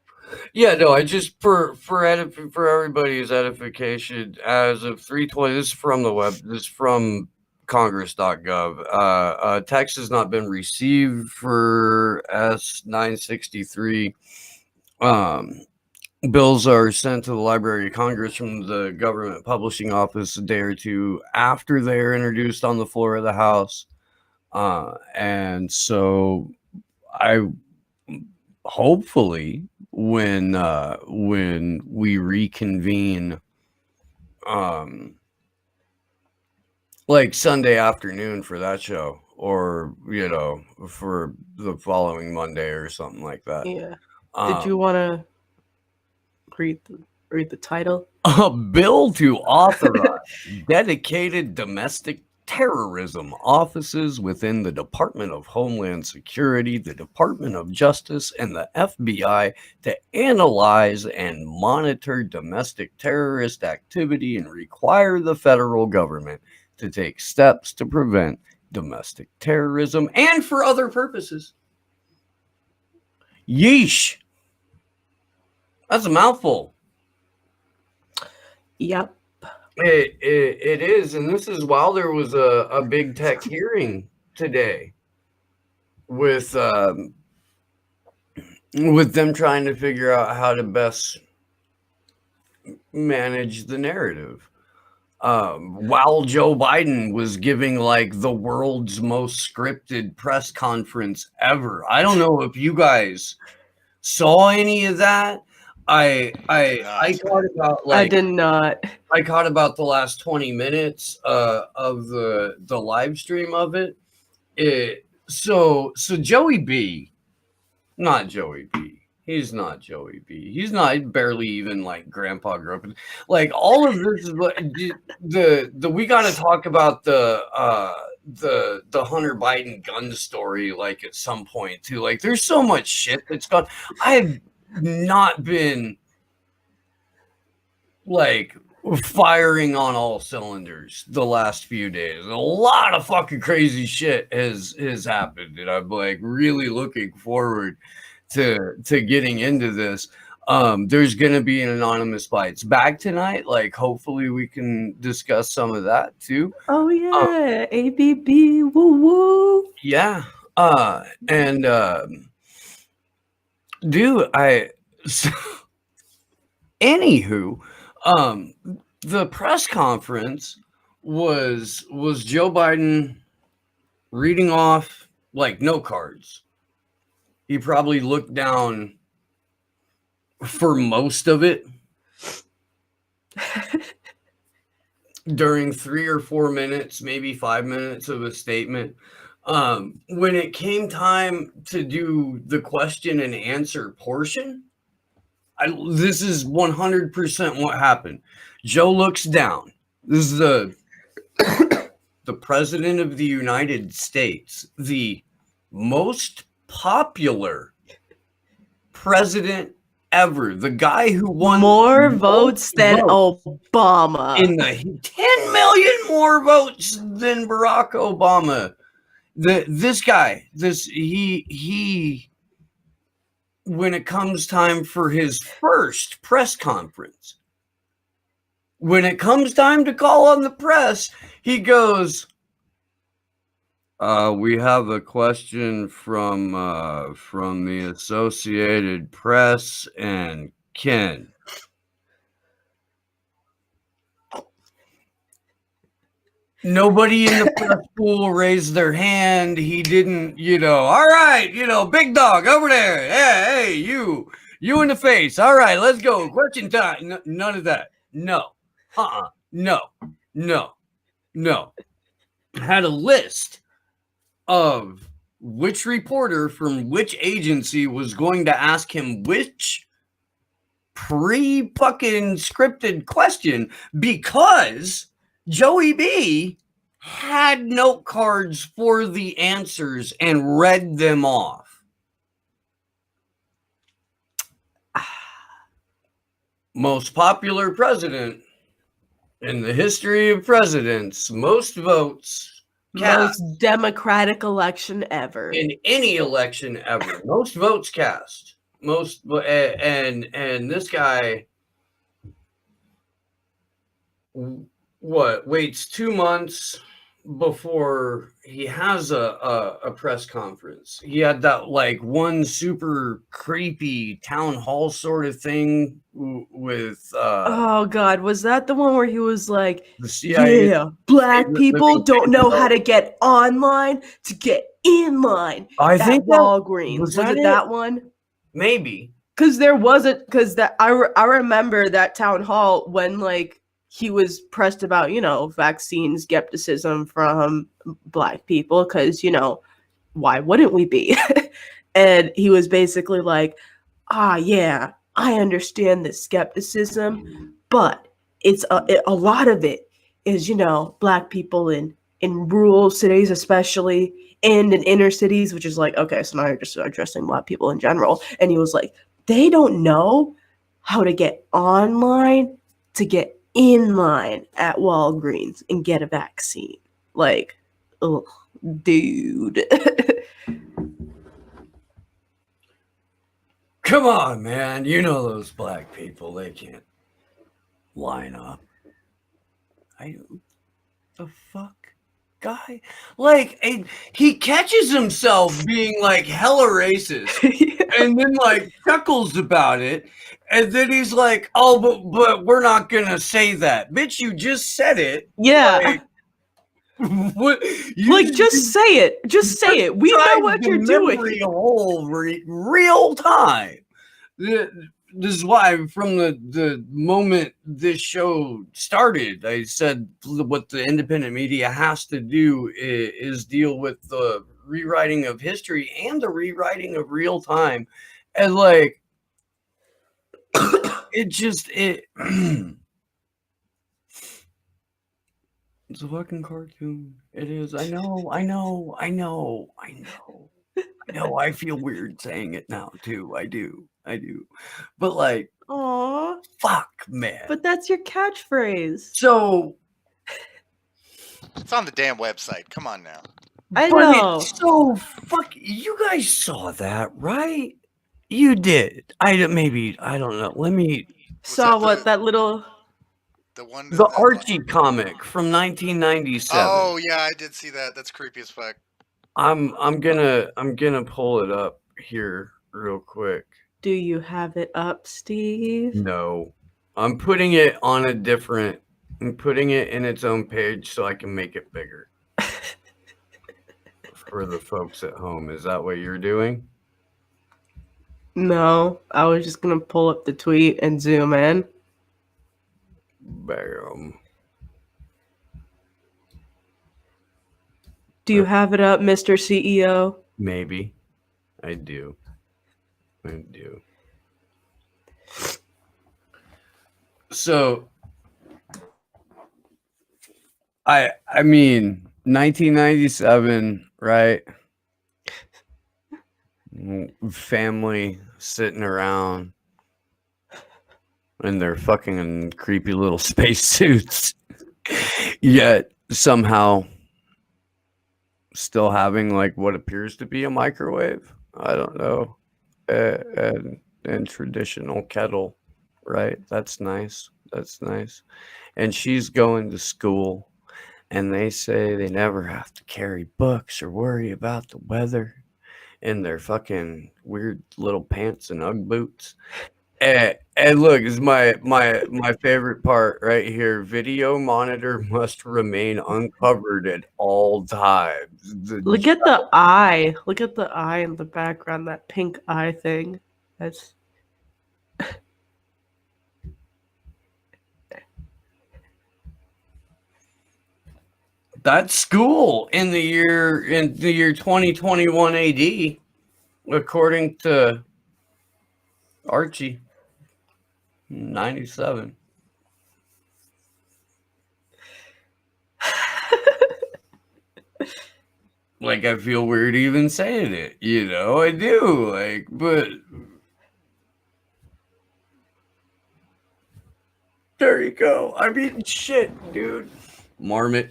Yeah, no, I just for everybody's edification, as of 3:20, this is from the web. This is from Congress.gov. Text has not been received for S963. Bills are sent to the Library of Congress from the Government Publishing Office a day or two after they are introduced on the floor of the House. And so I hopefully when we reconvene like Sunday afternoon for that show, or for the following Monday or something like that. Yeah. Did you want to read the title? A bill to authorize dedicated domestic terrorism offices within the Department of Homeland Security, the Department of Justice, and the FBI to analyze and monitor domestic terrorist activity and require the federal government to take steps to prevent domestic terrorism and for other purposes. Yeesh. That's a mouthful. Yep. It is, and this is while there was a big tech hearing today with them trying to figure out how to best manage the narrative. While Joe Biden was giving like the world's most scripted press conference ever. I don't know if you guys saw any of that. I caught about like I did not. I caught about the last 20 minutes of the live stream of it. So Joey B, not Joey B. He's not Joey B. He's not barely even like grandpa grew up. Like all of this is what the we got to talk about the Hunter Biden gun story like at some point too. Like there's so much shit that's gone. I have not been like firing on all cylinders the last few days. A lot of fucking crazy shit has happened, and I'm like really looking forward to getting into this. There's gonna be an Anonymous Bites back tonight. Like hopefully we can discuss some of that too. Oh yeah, ABB, woo woo. Yeah. And dude, Anywho, the press conference was Joe Biden reading off like note cards. He probably looked down for most of it during 3 or 4 minutes, maybe 5 minutes of a statement. When it came time to do the question and answer portion, this is 100% what happened. Joe looks down. This is the president of the United States, the most popular president ever, the guy who won more votes than Obama. In the 10 million more votes than Barack Obama. This guy, he when it comes time for his first press conference, when it comes time to call on the press, he goes, we have a question from the Associated Press and Ken. Nobody in the press pool raised their hand. He didn't, all right, big dog over there. Hey, you in the face. All right, let's go. Question time. None of that. No. No. Had a list of which reporter from which agency was going to ask him which pre-fucking scripted question, because Joey B had note cards for the answers and read them off. Most popular president in the history of presidents, most votes cast. Most democratic election ever. In any election ever. Most votes cast. And this guy waits 2 months before he has a press conference. He had that like one super creepy town hall sort of thing with oh god, was that the one where he was like, the CIA, yeah, black people don't know how to get online to get in line? I think Walgreens. Was it that one? Maybe. Because there wasn't, because that I remember that town hall when like he was pressed about, vaccine skepticism from black people, because, why wouldn't we be? And he was basically like, yeah, I understand the skepticism, but it's a lot of it is, black people in rural cities, especially, and in inner cities, which is like, okay, so now you're just addressing black people in general. And he was like, they don't know how to get online to get in line at Walgreens and get a vaccine. Like, ugh, dude. Come on, man. You know those black people, they can't line up. The fuck? Guy? Like, he catches himself being like hella racist and then like chuckles about it. And then he's like, oh, but we're not going to say that. Bitch, you just said it. Yeah. What, just say it. Just say it. We know what you're doing. Real time. This is why from the moment this show started, I said what the independent media has to do is deal with the rewriting of history and the rewriting of real time. And like, it's a fucking cartoon. It is. I know. I feel weird saying it now too. I do. But like, Aw. Fuck, man. But that's your catchphrase. So it's on the damn website. Come on now. I know. So fuck. You guys saw that, right? You did. I don't know. Let me. Saw what that little. The Archie comic from 1997. Oh yeah, I did see that. That's creepy as fuck. I'm gonna pull it up here real quick. Do you have it up, Steve? No. I'm putting it on a different. I'm putting it in its own page so I can make it bigger for the folks at home. Is that what you're doing? No, I was just gonna pull up the tweet and zoom in. Bam. Do you have it up, Mr. CEO? Maybe. I do. I do. So I mean 1997, right? Family sitting around in their fucking creepy little spacesuits. Yet somehow still having like what appears to be a microwave. I don't know. And traditional kettle, right? That's nice. That's nice. And she's going to school, and they say they never have to carry books or worry about the weather in their fucking weird little pants and Ugg boots. And look, is my favorite part right here. Video monitor must remain uncovered at all times. Look at the eye. Look at the eye in the background, that pink eye thing. That's school in the year 2021 AD, according to Archie. 97. Like, I feel weird even saying it, you know, I do, like, but there you go. I mean, shit, dude. Marmot.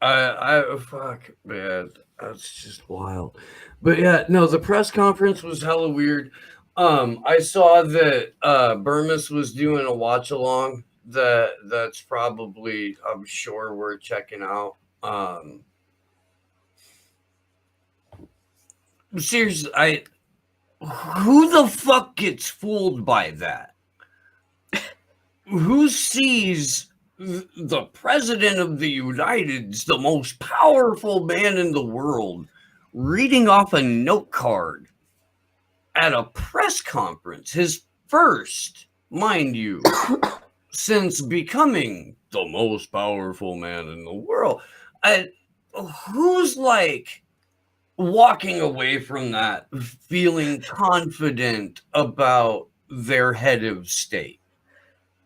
I fuck, man, that's just wild. But yeah, no, the press conference was hella weird. I saw that Burmis was doing a watch along that's probably, I'm sure, worth checking out. Seriously, who the fuck gets fooled by that? Who sees the president of the United's the most powerful man in the world reading off a note card at a press conference, his first, mind you, since becoming the most powerful man in the world? Who's like walking away from that feeling confident about their head of state?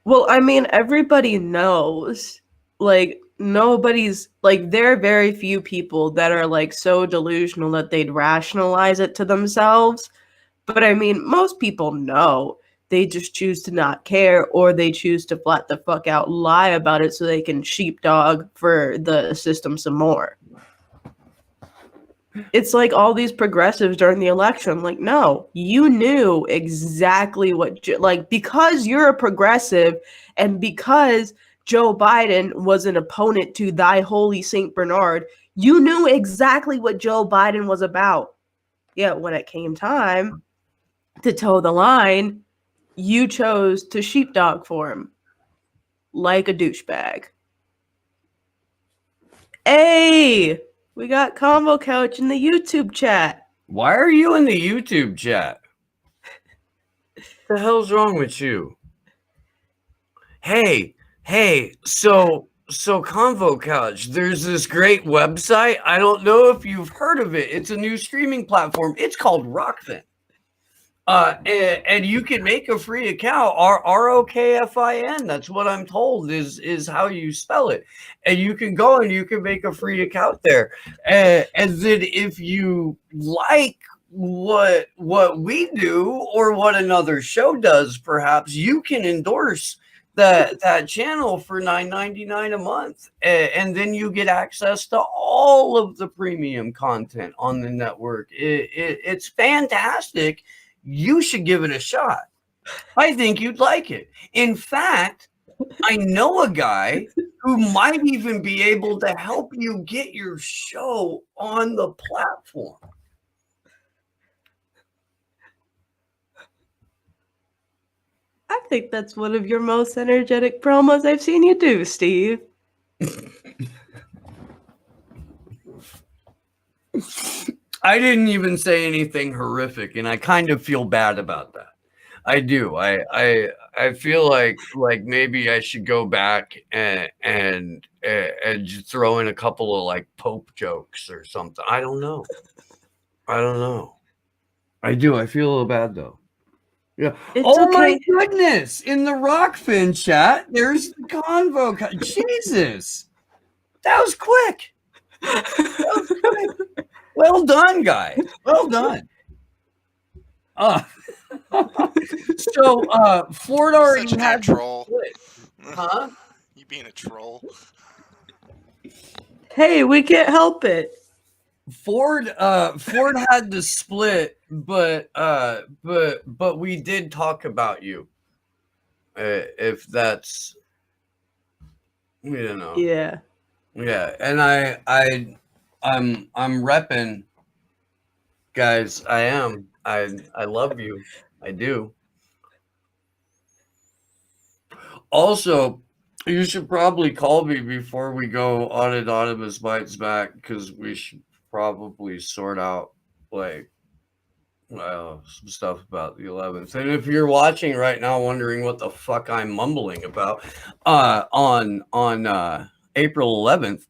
Well, I mean, everybody knows. Like, nobody's like, there are very few people that are like so delusional that they'd rationalize it to themselves. But I mean, most people know. They just choose to not care, or they choose to flat the fuck out lie about it so they can sheepdog for the system some more. It's like all these progressives during the election. Like, no, you knew exactly what, like, because you're a progressive and because Joe Biden was an opponent to thy holy Saint Bernard, you knew exactly what Joe Biden was about. Yet when it came time to toe the line, you chose to sheepdog for him like a douchebag. Hey! We got Convo Couch in the YouTube chat. Why are you in the YouTube chat? What the hell's wrong with you? Hey, so Convo Couch, there's this great website. I don't know if you've heard of it. It's a new streaming platform. It's called Rockfin. And you can make a free account, ROKFIN. That's what I'm told is how you spell it. And you can go and you can make a free account there. And then if you like what we do or what another show does, perhaps you can endorse that channel for $9.99 a month, and then you get access to all of the premium content on the network. It's fantastic. You should give it a shot. I think you'd like it. In fact, I know a guy who might even be able to help you get your show on the platform. think that's one of your most energetic promos I've seen you do, Steve. I didn't even say anything horrific, and I kind of feel bad about that. I do. I feel like maybe I should go back and just throw in a couple of like Pope jokes or something. I don't know. I do. I feel a little bad though. Yeah. It's oh my okay. goodness! In the Rockfin chat, there's the convo. Jesus, that was quick. Well done, guys. Well done. So Ford already Such a had damn troll. split. Huh? You being a troll. Hey, we can't help it. Ford had the split, but we did talk about you. If that's, we don't know. Yeah. Yeah, and I'm repping, guys. I am. I love you. I do. Also, you should probably call me before we go on Anonymous Bites Back, because we should probably sort out like some stuff about the 11th. And if you're watching right now wondering what the fuck I'm mumbling about, on April 11th,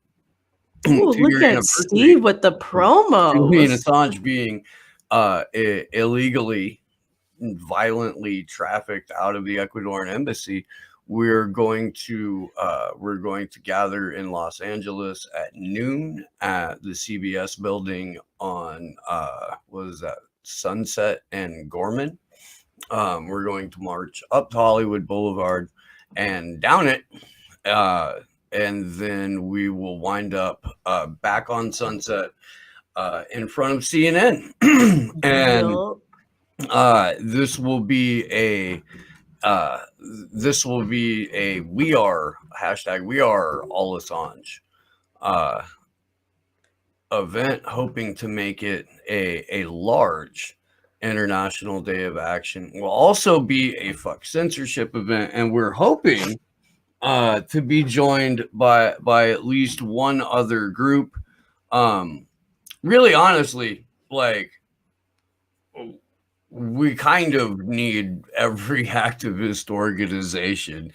Ooh, look at Steve with the Julian promos. Assange being illegally and violently trafficked out of the Ecuadorian embassy, we're going to gather in Los Angeles at noon at the CBS building on what is that, Sunset and Gorman. We're going to march up to Hollywood Boulevard and down it, and then we will wind up back on Sunset in front of CNN. And this will be a we are all Assange event, hoping to make it a large international day of action. Will also be a fuck censorship event, and we're hoping to be joined by at least one other group. Really, honestly, like, we kind of need every activist organization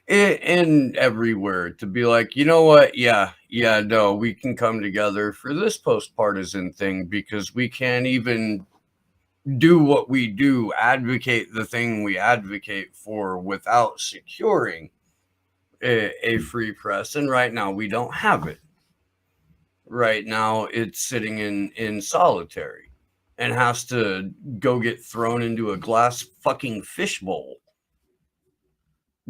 in everywhere to be like, you know what? No, we can come together for this post-partisan thing, because we can't even do what we do, advocate the thing we advocate for, without securing a free press. And right now we don't have it. Right now it's sitting in solitary and has to go get thrown into a glass fucking fishbowl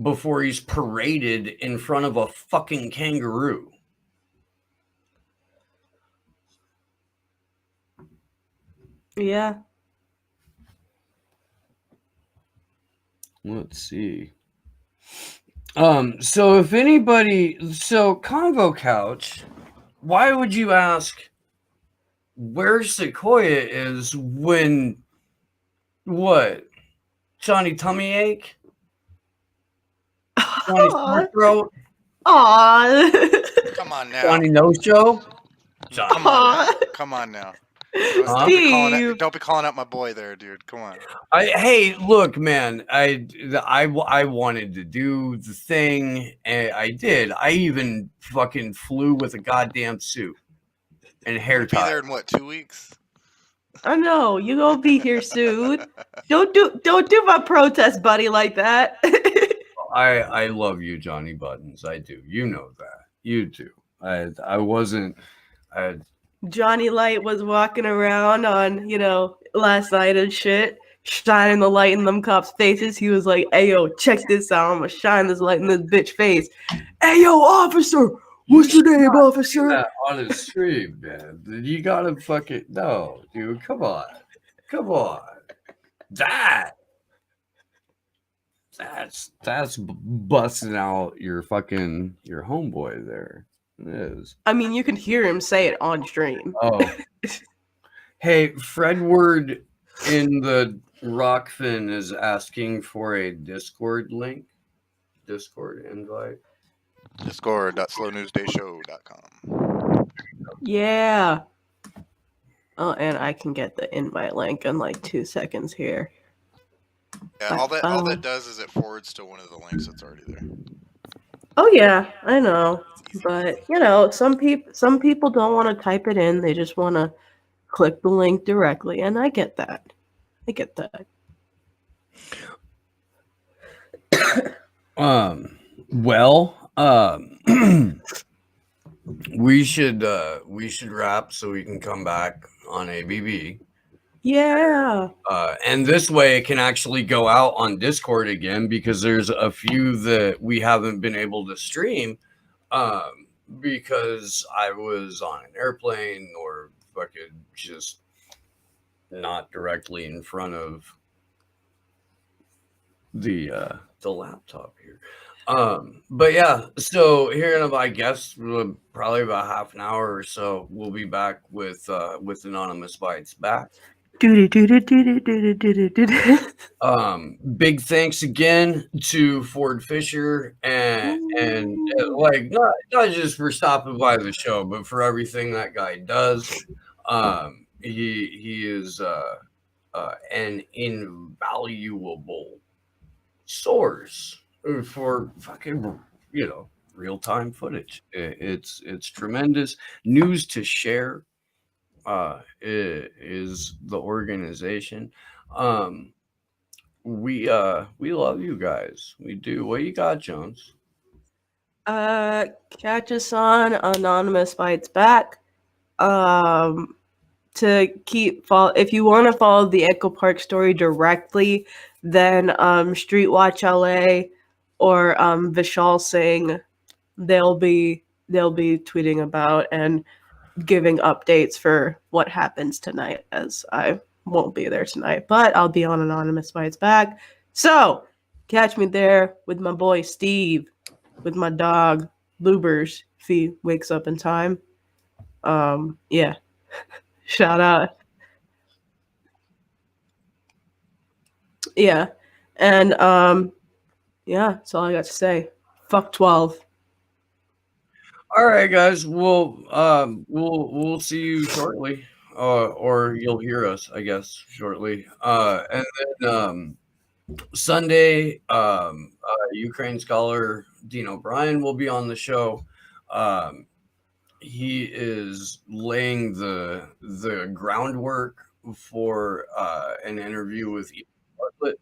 before he's paraded in front of a fucking kangaroo. Yeah. Let's see. So if anybody, Convo Couch, why would you ask where Sequoia is when, what, Johnny tummy ache? Johnny sore throat? Aww. Come on now. Johnny no show? Come on now. Come on now. Don't be calling out my boy there, dude. Come on. Hey, look, man. I wanted to do the thing, and I did. I even fucking flew with a goddamn suit and hair tie. Be there in what, 2 weeks? I know you gonna be here soon. Don't do my protest buddy like that. I love you, Johnny Buttons. I do. You know that. You do. I wasn't. Johnny Light was walking around on, last night and shit, shining the light in them cops' faces. He was like, "Hey yo, check this out. I'm gonna shine this light in this bitch face. Hey yo, officer, what's your name, officer?" On his stream, man. You gotta fucking no, dude. Come on. That's busting out your homeboy there. It is. I mean, you can hear him say it on stream. Oh. Hey, Fredward in the Rockfin is asking for a Discord link, Discord invite. Discord.slownewsdayshow.com. Yeah. Oh, and I can get the invite link in like 2 seconds here. Yeah, all that does is it forwards to one of the links that's already there. Oh yeah, I know. But you know, some people don't want to type it in. They just want to click the link directly, and I get that. I get that. Well, we should wrap so we can come back on ABB. Yeah. And this way it can actually go out on Discord again, because there's a few that we haven't been able to stream because I was on an airplane or fucking just not directly in front of the laptop here. But yeah, so here in about, I guess, probably about half an hour or so, we'll be back with Anonymous Bites back. Big thanks again to Ford Fischer and like not just for stopping by the show, but for everything that guy does. He is an invaluable source for fucking, you know, real-time footage. It's tremendous. News to Share is the organization. We love you guys. We do. What you got, Jones? Catch us on Anonymous Bites Back. To keep if you want to follow the Echo Park story directly, then Street Watch LA or Vishal Singh, they'll be tweeting about and giving updates for what happens tonight, as I won't be there tonight, but I'll be on Anonymous Bites Back. So catch me there with my boy Steve, with my dog Lubers if he wakes up in time. Yeah. Shout out. Yeah. And yeah, that's all I got to say. Fuck 12. All right, guys. We'll see you shortly. Or you'll hear us, I guess, shortly. And then Sunday, Ukraine scholar Dean O'Brien will be on the show. He is laying the groundwork for an interview with Ethan Bartlett,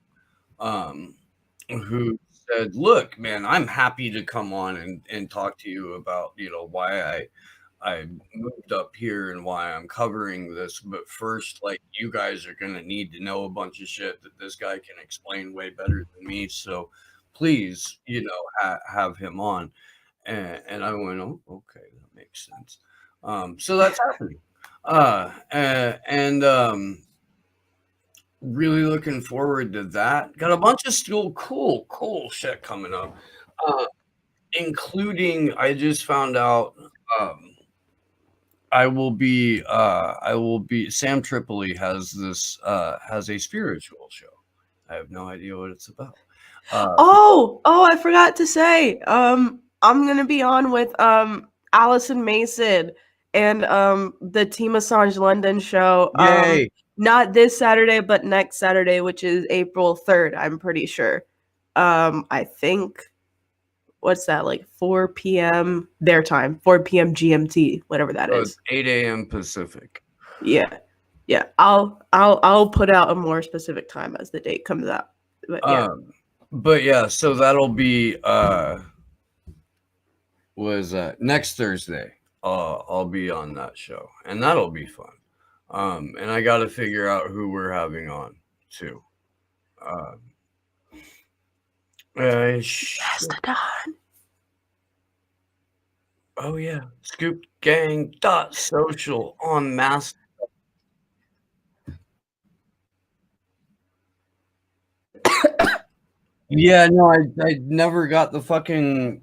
who said, "Look, man, I'm happy to come on and talk to you about, you know, why I moved up here and why I'm covering this. But first, like, you guys are going to need to know a bunch of shit that this guy can explain way better than me. So please, you know, have him on." And I went, "Oh, okay, that makes sense." So that's happening. Really looking forward to that. Got a bunch of still cool shit coming up. Including, I just found out I will be Sam Tripoli has a spiritual show. I have no idea what it's about. I forgot to say. I'm gonna be on with Allison Mason and the Team Assange London show. Yay. Not this Saturday, but next Saturday, which is April 3rd, I'm pretty sure. I think, what's that, like 4 p.m. their time, 4 p.m. GMT, whatever that is. 8 a.m. Pacific. Yeah. I'll put out a more specific time as the date comes out. But yeah. But yeah, so that'll be next Thursday. I'll be on that show, and that'll be fun. And I got to figure out who we're having on too. Mastodon. Oh yeah, scoopgang.social on Mastodon. Yeah, no, I never got the fucking.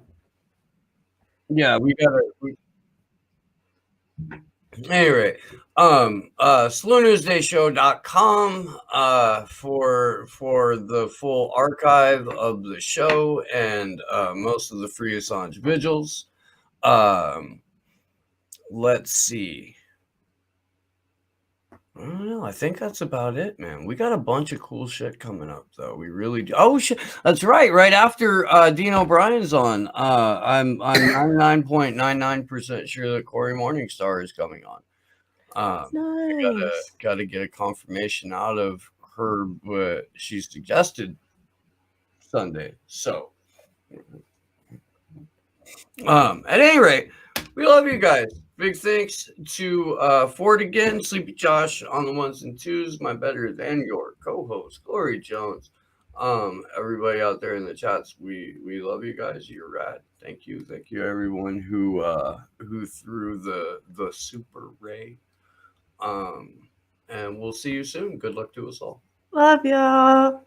Yeah, we gotta. Anyway, SlowNewsDayShow.com for the full archive of the show and most of the Free Assange vigils. Let's see. I don't know. I think that's about it, man. We got a bunch of cool shit coming up, though. We really do. Oh shit, that's right. Right after Dean O'Brien's on, I'm 99.99% sure that Corey Morningstar is coming on. Nice. Gotta get a confirmation out of her what she suggested Sunday. So, at any rate, we love you guys. Big thanks to Ford again, Sleepy Josh on the ones and twos, my better than your co-host, Glory Jones. Everybody out there in the chats, we love you guys. You're rad. Thank you everyone who threw the super ray. And we'll see you soon. Good luck to us all. Love y'all.